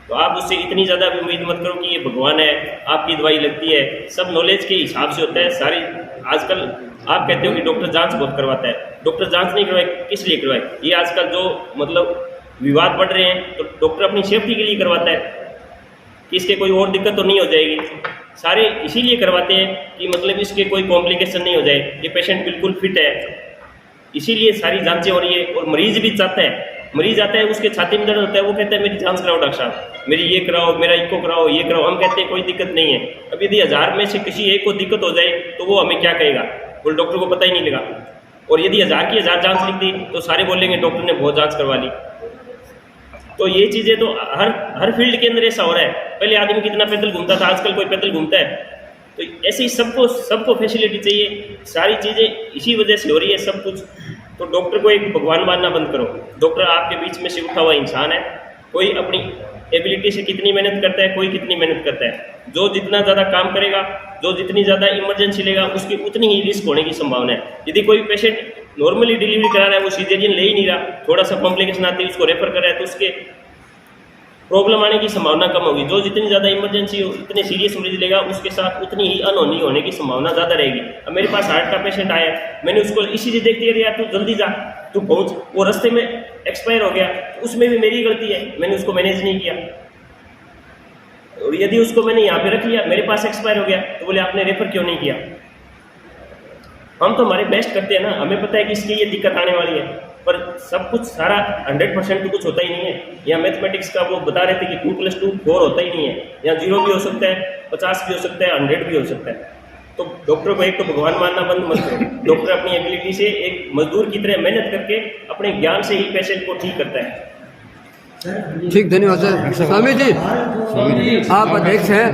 तो आप उससे इतनी ज़्यादा भी उम्मीद मत करो कि ये भगवान है, आपकी दवाई लगती है। सब नॉलेज के हिसाब से होता है सारी। आजकल आप कहते हो कि डॉक्टर जांच बहुत करवाता है, डॉक्टर जांच नहीं करवाए, किस लिए करवाए? ये आजकल जो मतलब विवाद बढ़ रहे हैं, तो डॉक्टर अपनी सेफ्टी के लिए करवाता है कि इसके कोई और दिक्कत तो नहीं हो जाएगी। सारे इसीलिए करवाते हैं कि मतलब इसके कोई कॉम्प्लिकेशन नहीं हो जाए, ये पेशेंट बिल्कुल फिट है, इसीलिए सारी जांचें हो रही है। और मरीज भी चाहता है, मरीज आता है, उसके छाती में दर्द होता है, वो कहता है मेरी जांच कराओ डॉक्टर साहब, मेरी ये कराओ, मेरा इको कराओ, ये कराओ। हम कहते हैं कोई दिक्कत नहीं है। अब यदि 1000 में से किसी एक को दिक्कत हो जाए तो वो हमें क्या कहेगा? वो डॉक्टर को पता ही नहीं लगा। और यदि 1000 की 1000 जांच लिख दी तो सारे बोलेंगे डॉक्टर ने बहुत जांच करवा ली। तो ये चीज़ें तो हर फील्ड के अंदर ऐसा हो रहा है। पहले आदमी कितना पैदल घूमता था, आजकल कोई पैदल घूमता है? तो ऐसे ही सबको फैसिलिटी चाहिए। सारी चीज़ें इसी वजह से हो रही है सब कुछ। तो डॉक्टर को एक भगवान मानना बंद करो। डॉक्टर आपके बीच में से उठा हुआ इंसान है। कोई अपनी एबिलिटी से कितनी मेहनत करता है, कोई कितनी मेहनत करता है। जो जितना ज़्यादा काम करेगा, जो जितनी ज़्यादा इमरजेंसी लेगा, उसकी उतनी ही रिस्क होने की संभावना है। यदि कोई पेशेंट नॉर्मली डिलीवरी करा रहा है, वो सीजरियन ले ही नहीं रहा, थोड़ा सा कॉम्प्लिकेशन आती है, उसको रेफर कर रहा है, तो उसके प्रॉब्लम आने की संभावना कम होगी। जो जितनी ज़्यादा इमरजेंसी हो, इतने सीरियस मरीज लेगा, उसके साथ उतनी ही अनहोनी होने की संभावना ज़्यादा रहेगी। अब मेरे पास हार्ट का पेशेंट आया, मैंने उसको इसी देख दिया, यार तू जल्दी जा, तू पहुँच, वो रास्ते में एक्सपायर हो गया, उसमें भी मेरी गलती है, मैंने उसको मैनेज नहीं किया। और यदि उसको मैंने यहाँ पे रख लिया, मेरे पास एक्सपायर हो गया, तो बोले आपने रेफर क्यों नहीं किया? हम तो हमारे बेस्ट करते हैं ना, हमें पता है कि इसकी ये दिक्कत आने वाली है, पर सब कुछ सारा 100% तो कुछ होता ही नहीं है। यहाँ मैथमेटिक्स का वो बता रहे थे कि 2 + 2 4 होता ही नहीं है। यहाँ 0 भी हो सकता है, 50 भी हो सकता है, 100 भी हो सकता है। तो डॉक्टर को एक तो भगवान मानना बंद मत करो। डॉक्टर अपनी एबिलिटी से एक मजदूर की तरह मेहनत करके अपने ज्ञान से ही पेशेंट को ठीक करता है। ठीक, धन्यवाद सर। स्वामी जी, आप अध्यक्ष हैं,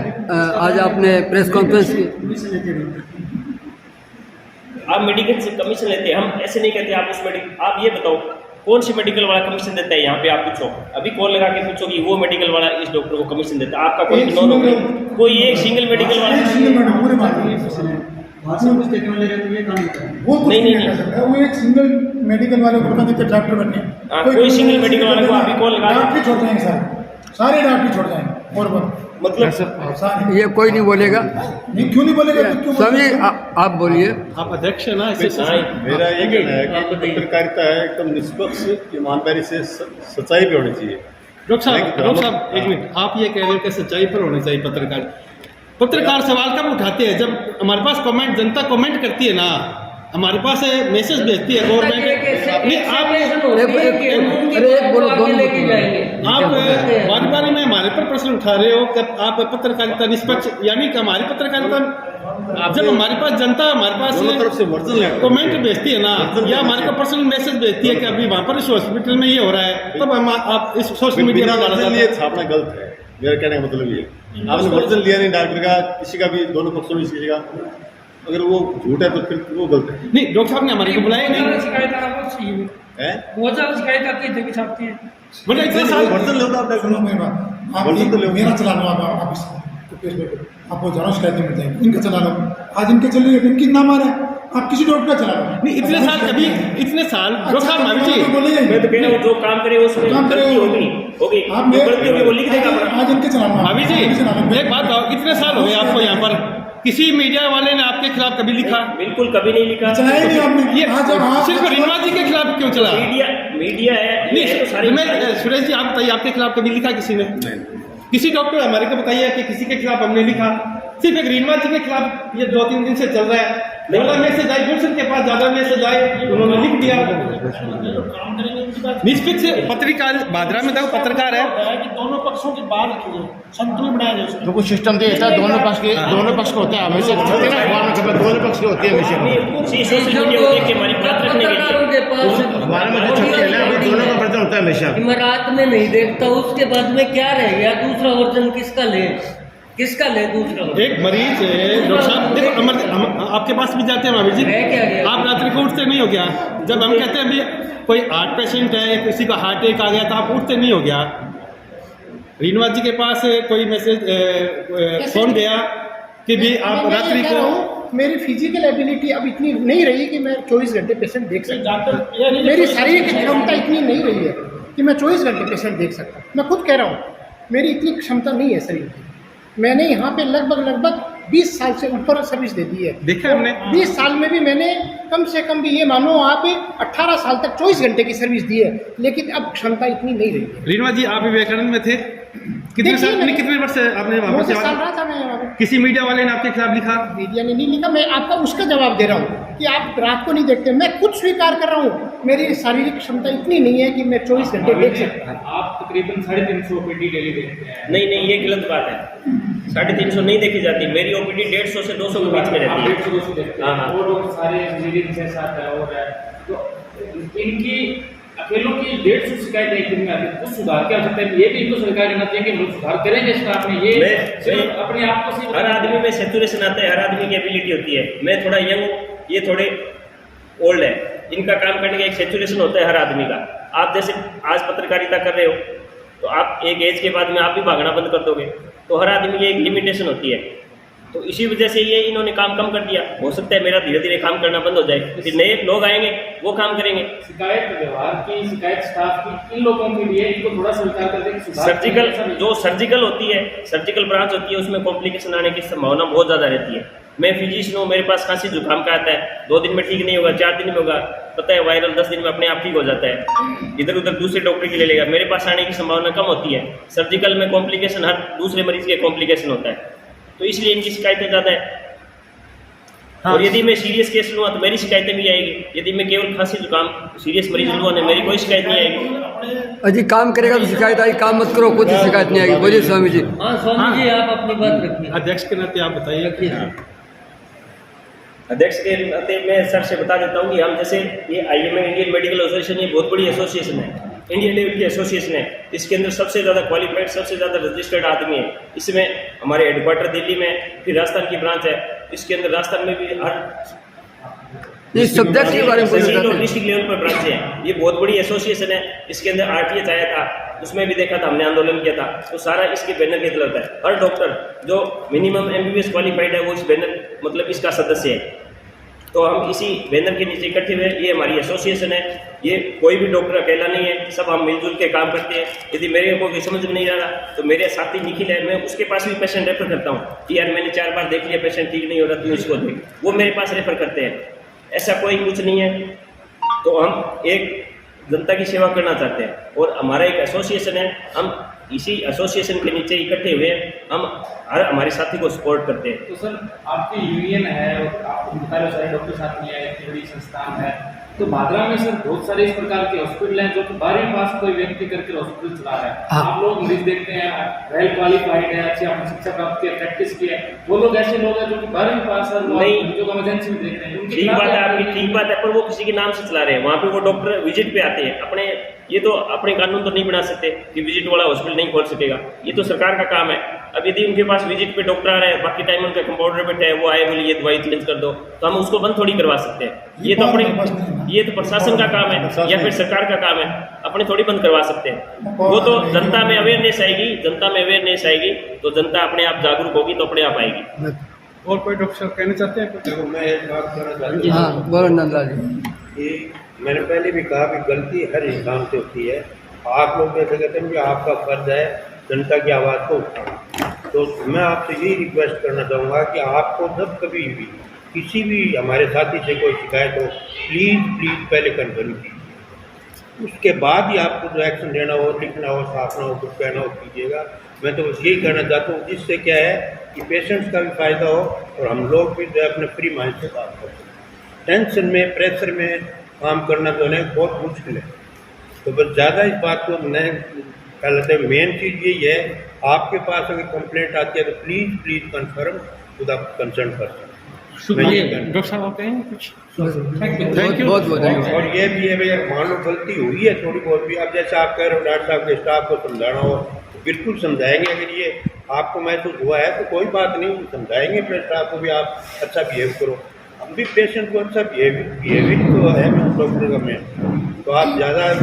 आज आपने प्रेस कॉन्फ्रेंस की। आप मेडिकल से कमीशन लेते हैं, हम ऐसे नहीं कहते आप उस मेडिकल। आप ये बताओ कौन सी मेडिकल वाला कमीशन देता है? यहाँ पे आप पूछो, अभी कॉल लगा के पूछो कि वो मेडिकल वाला इस डॉक्टर को कमीशन देता है। आपका कोई कोई एक सिंगल मेडिकल वाला नहीं, वो एक सिंगल मेडिकल वाले को बता देते डॉक्टर बनने। कोई सिंगल मेडिकल वाले को अभी कॉल लगा, डॉक्टर छोड़ जाएंगे, सारे डॉक्टर छोड़ जाएंगे। और मतलब ये कोई नहीं बोलेगा। नहीं, क्यों नहीं बोलेगा? स्वामी आप बोलिए। आप अध्यक्ष है ना, मेरा ये कहना है कि पत्रकारिता है एकदम निष्पक्ष, ईमानदारी से, सच्चाई पे होनी चाहिए। डॉक्टर साहब एक मिनट, आप ये कह रहे हो कि सच्चाई पर होनी चाहिए पत्रकार सवाल कब उठाते हैं? जब हमारे पास कमेंट, जनता कमेंट करती है ना, हमारे पास मैसेज भेजती है गवर्नमेंट। नहीं, आप बारी बारी में हमारे पर प्रश्न उठा रहे हो कि आप पत्रकारिता निष्पक्ष, यानी कि हमारी पत्रकारिता जब हमारे पास जनता हमारे पास कमेंट भेजती है ना, या हमारे को पर्सनल मैसेज भेजती है कि अभी वहाँ पर इस हॉस्पिटल में ये हो रहा है, तब हम आप इस सोशल मीडिया पर छापना गलत है। मेरा कहने का मतलब ये, आपने वर्जन लिया नहीं डॉक्टर का, किसी का भी, दोनों पक्षों में किसी का, अगर वो झूठ है तो फिर वो गलत है। नहीं, डॉक्टर साहब ने हमारे को बुलाया नहीं, बहुत ज़्यादा शिकायत आती है, छापती है। बोले इतना साल वर्जन लो, मेरा चला लो, आपको ज़्यादा शिकायतें मिल जाएंगी, इनका चला लो, आज इनके चल रही है, इनकी नाम आ रहा है, आप किसी डॉक्टर का चला लो। नहीं, इतने साल कभी, इतने साल डॉक्टर साहब मैं तो कह रहा हूँ जो काम करे उसमें गलती होगी, गलती होगी वो लिख देगा। आज इनके चला लो। भाभी जी एक बात बताओ, इतने साल हो गए आपको यहाँ पर, किसी मीडिया वाले ने आपके खिलाफ कभी लिखा? बिल्कुल कभी नहीं लिखा। चलाया नहीं आपने। ये सिर्फ रीनवा जी के खिलाफ क्यों चला? मीडिया है। नहीं, सुरेश जी आप बताइए, आपके खिलाफ कभी लिखा किसी ने? किसी डॉक्टर हमारे को बताइए कि किसी के खिलाफ हमने लिखा? सिर्फ एक रीनवा जी के खिलाफ ये 2-3 दिन से चल रहा है। ज्यादा मैसेज आए, गुलशन के पास ज्यादा मैसेज आए, उन्होंने लिख दिया। निष्पक्ष पत्रिका भादरा में देखो पत्रकार है कि दोनों पक्षों की बात रखिए, संतुलन बनाया जाए। तो कुछ सिस्टम तो ऐसा दोनों पक्ष के होते हैं हमेशा, दोनों पक्ष के होते हैं हमेशा। पत्रकारों के पास हमारे में जो छुट्टी है ना, अभी दोनों का वर्जन होता है हमेशा। इमारत में नहीं देखता, उसके बाद में क्या रह गया? दूसरा वर्जन किसका ले दूसरा? एक मरीज है डॉक्टर साहब, देखो आपके पास भी जाते हैं महावीर जी, आप रात्रि को उठते नहीं हो गया? जब हम कहते हैं भाई कोई हार्ट पेशेंट है, किसी का हार्ट अटैक आ गया, तो आप उठते नहीं हो गया? रीनवास जी के पास कोई मैसेज फोन गया कि भी आप रात्रि को, मेरी फिजिकल एबिलिटी अब इतनी नहीं रही कि मैं 24 घंटे पेशेंट देख सकता। मेरी शारीरिक क्षमता इतनी नहीं रही है कि मैं 24 घंटे पेशेंट देख सकता। मैं खुद कह रहा हूँ, मेरी इतनी क्षमता नहीं है शरीर की। मैंने यहाँ पे लगभग 20 साल से ऊपर सर्विस दे दी है। देखा हमने 20 साल में भी मैंने कम से कम भी ये मानो आप 18 साल तक 24 घंटे की सर्विस दी है, लेकिन अब क्षमता इतनी नहीं रही है। रीनवा जी आप विवेकानंद में थे, कितने वर्ष आपने वहाँ पर साल रहा था मैं यहाँ पे। किसी मीडिया वाले ने आपके खिलाफ लिखा? मीडिया ने नहीं लिखा, मैं आपका उसका जवाब दे रहा हूँ कि आप रात को नहीं देखते। मैं खुद स्वीकार कर रहा हूँ, मेरी शारीरिक क्षमता इतनी नहीं है कि मैं 24 घंटे देख सकता। आप तकरीबन 350 ओपीडी डेली देखते हैं। नहीं, ये गलत बात है। 350 नहीं देखी जाती, मेरी ओपीडी 150 से 200 के बीच में रहती है। 150 देखते हैं, वो लोग सारे इंजीनियरिंग के साथ है और तो इनकी अकेलों की 150 शिकायत एक दिन में आती है। कुछ सुधार क्या हो सकता है? ये भी इनको सरकार करना चाहिए कि लोग सुधार करेंगे स्टाफ में। ये अपने आप को हर आदमी में सैचुरेशन आता है, हर आदमी की एबिलिटी होती है। मैं थोड़ा यंग हूँ, ये थोड़े ओल्ड है, इनका काम करने का एक सैचुरेशन होता है हर आदमी का। आप जैसे आज पत्रकारिता कर रहे हो, तो आप एक एज के बाद में आप भी भागना बंद कर दोगे, तो हर आदमी की एक लिमिटेशन होती है। तो इसी वजह से ये इन्होंने काम कम कर दिया। हो सकता है मेरा धीरे धीरे काम करना बंद हो जाए, फिर नए लोग आएंगे वो काम करेंगे। शिकायत व्यवहार की, शिकायत स्टाफ की, इन लोगों के लिए इनको थोड़ा सा विचार करते हैं। सर्जिकल जो सर्जिकल होती है, सर्जिकल ब्रांच होती है, उसमें कॉम्प्लिकेशन आने की संभावना बहुत ज़्यादा रहती है। मैं फिजिशियन हूँ, मेरे पास खांसी जुकाम का आता है, 2 दिन में ठीक नहीं होगा, 4 दिन में होगा, पता है वायरल 10 दिन में अपने आप ठीक हो जाता है। इधर उधर दूसरे डॉक्टर की ले लेगा, मेरे पास आने की संभावना कम होती है। सर्जिकल में कॉम्प्लिकेशन हर दूसरे मरीज के कॉम्प्लिकेशन होता है, तो इसलिए इनकी शिकायतें ज़्यादा है। और यदि मैं सीरियस केस लूँगा तो मेरी शिकायतें भी आएगी। यदि मैं केवल खांसी जुकाम सीरियस मरीज लूँगा तो मेरी कोई शिकायत नहीं आएगी। अजी काम करेगा तो शिकायत आई, काम मत करो कुछ शिकायत नहीं आएगी। बोलिए स्वामी जी। हाँ स्वामी जी, आप अपनी बात रखिए। अध्यक्ष के नाते आप बताइए। अध्यक्ष के नाते मैं सर से बता देता हूँ कि हम जैसे ये IMA इंडियन मेडिकल एसोसिएशन, ये बहुत बड़ी एसोसिएशन है, इंडियन लेवल की एसोसिएशन है। इसके अंदर सबसे ज़्यादा क्वालिफाइड, सबसे ज़्यादा रजिस्टर्ड आदमी है। इसमें हमारे हेडक्वार्टर दिल्ली में, फिर राजस्थान की ब्रांच है। इसके अंदर राजस्थान में भी हर इस सब्जेक्ट के बारे में डिस्ट्रिक्ट लेवल पर ब्रांच है। ये बहुत बड़ी एसोसिएशन है। इसके अंदर RTH आया था, उसमें भी देखा था, हमने आंदोलन किया था, तो सारा इसके बैनर के तहत है। हर डॉक्टर जो मिनिमम MBBS क्वालिफाइड है वो इस बैनर मतलब इसका सदस्य है। तो हम इसी बैनर के नीचे इकट्ठे हुए, ये हमारी एसोसिएशन है। ये कोई भी डॉक्टर अकेला नहीं है, सब हम मिलजुल के काम करते हैं। यदि मेरे को कोई समझ में नहीं आ रहा तो मेरे साथी निखिल है, मैं उसके पास भी पेशेंट रेफर करता हूँ कि यार मैंने 4 बार देख लिया, पेशेंट ठीक नहीं हो रहा, तू इसको देख, वो मेरे पास रेफर करते हैं। ऐसा कोई कुछ नहीं है। तो हम एक जनता की सेवा करना चाहते हैं और हमारा एक एसोसिएशन है। हम इसी एसोसिएशन के नीचे इकट्ठे हुए हम हर हमारे साथी को सपोर्ट करते हैं। तो सर आपकी यूनियन है और आप बता रहे सारे डॉक्टर साथ में है, इतनी बड़ी संस्थान है, तो भादरा में सर बहुत सारे इस प्रकार के हॉस्पिटल हैं जो कि 12वीं पास कोई व्यक्ति करके हॉस्पिटल चला रहा है। आप लोग मरीज देखते हैं, वेल क्वालिफाइड है, अच्छी आपने शिक्षा प्राप्त की, प्रैक्टिस की है, वो लोग ऐसे लोग हैं जो कि 12वीं पास है, जो इमरजेंसी में देख रहे हैं। ठीक बात है आपकी, ठीक बात है, पर वो किसी के नाम से चला रहे हैं। वहाँ पे वो डॉक्टर विजिट पे आते हैं अपने, ये तो अपने कानून तो नहीं बना सकते कि विजिट वाला हॉस्पिटल नहीं खोल सकेगा, ये तो सरकार का काम है। अब यदि उनके पास विजिट पे डॉक्टर आ रहे हैं, बाकी टाइम उनका कंपाउंडर बैठे हैं, वो आए बोले ये दवाई चेंज कर दो, तो हम उसको बंद थोड़ी करवा सकते हैं। ये तो अपने, ये तो प्रशासन का काम है या फिर सरकार का काम है, अपने थोड़ी बंद करवा सकते हैं। वो तो जनता में अवेयरनेस आएगी, जनता में अवेयरनेस आएगी तो जनता अपने आप जागरूक होगी तो अपने आप आएगी। और कोई डॉक्टर कहना चाहते हैं? मैं एक बात कहना चाहता हूँ। हाँ बोलो नंदलाल जी। मैंने पहले भी कहा कि गलती हर इंसान से होती है। आप लोग जैसे कहते हैं कि आपका फर्ज है जनता की आवाज़ को उठाना, तो मैं आपसे यही रिक्वेस्ट करना चाहूँगा कि आपको जब कभी भी किसी भी हमारे साथी से कोई शिकायत हो, प्लीज़ पहले कंफर्म कीजिए, उसके बाद ही आपको जो एक्शन लेना हो, लिखना हो, छापना हो, कुछ कहना हो कीजिएगा। मैं तो बस यही कहना चाहता हूँ, जिससे क्या है कि पेशेंट्स का भी फायदा हो और हम लोग भी जो है अपने फ्री माइंड से बात कर सकें। टेंशन में, प्रेशर में काम करना जो है बहुत मुश्किल है। तो बस ज़्यादा इस बात को नहीं कह लेते हैं। मेन चीज़ यही है, आपके पास अगर कंप्लेंट आती है तो please confirm with concern person. शुक्रिया डॉक्टर साहब, आप कहेंगे कुछ? Thank you. बहुत धन्यवाद। और ये भी है भैया, मान लो गलती हुई है थोड़ी बहुत भी, अब जैसे आप कह रहे हो डॉक्टर साहब के स्टाफ को समझाना हो तो बिल्कुल समझाएंगे। अगर ये आपको महसूस हुआ है तो कोई बात नहीं, समझाएंगे अपने स्टाफ को भी, आप अच्छा बिहेव करो। अब भी पेशेंट को अच्छा बिहेवियर तो है डॉक्टर का मेन, तो आप ज़्यादा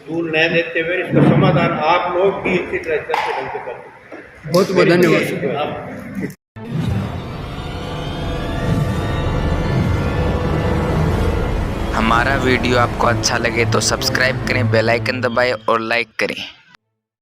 दूर नहीं देते हुए इसका समाधान आप लोग भी इसी तरह करके करते। बहुत बहुत धन्यवाद। हमारा वीडियो आपको अच्छा लगे तो सब्सक्राइब करें, बेल आइकन दबाएं और लाइक करें।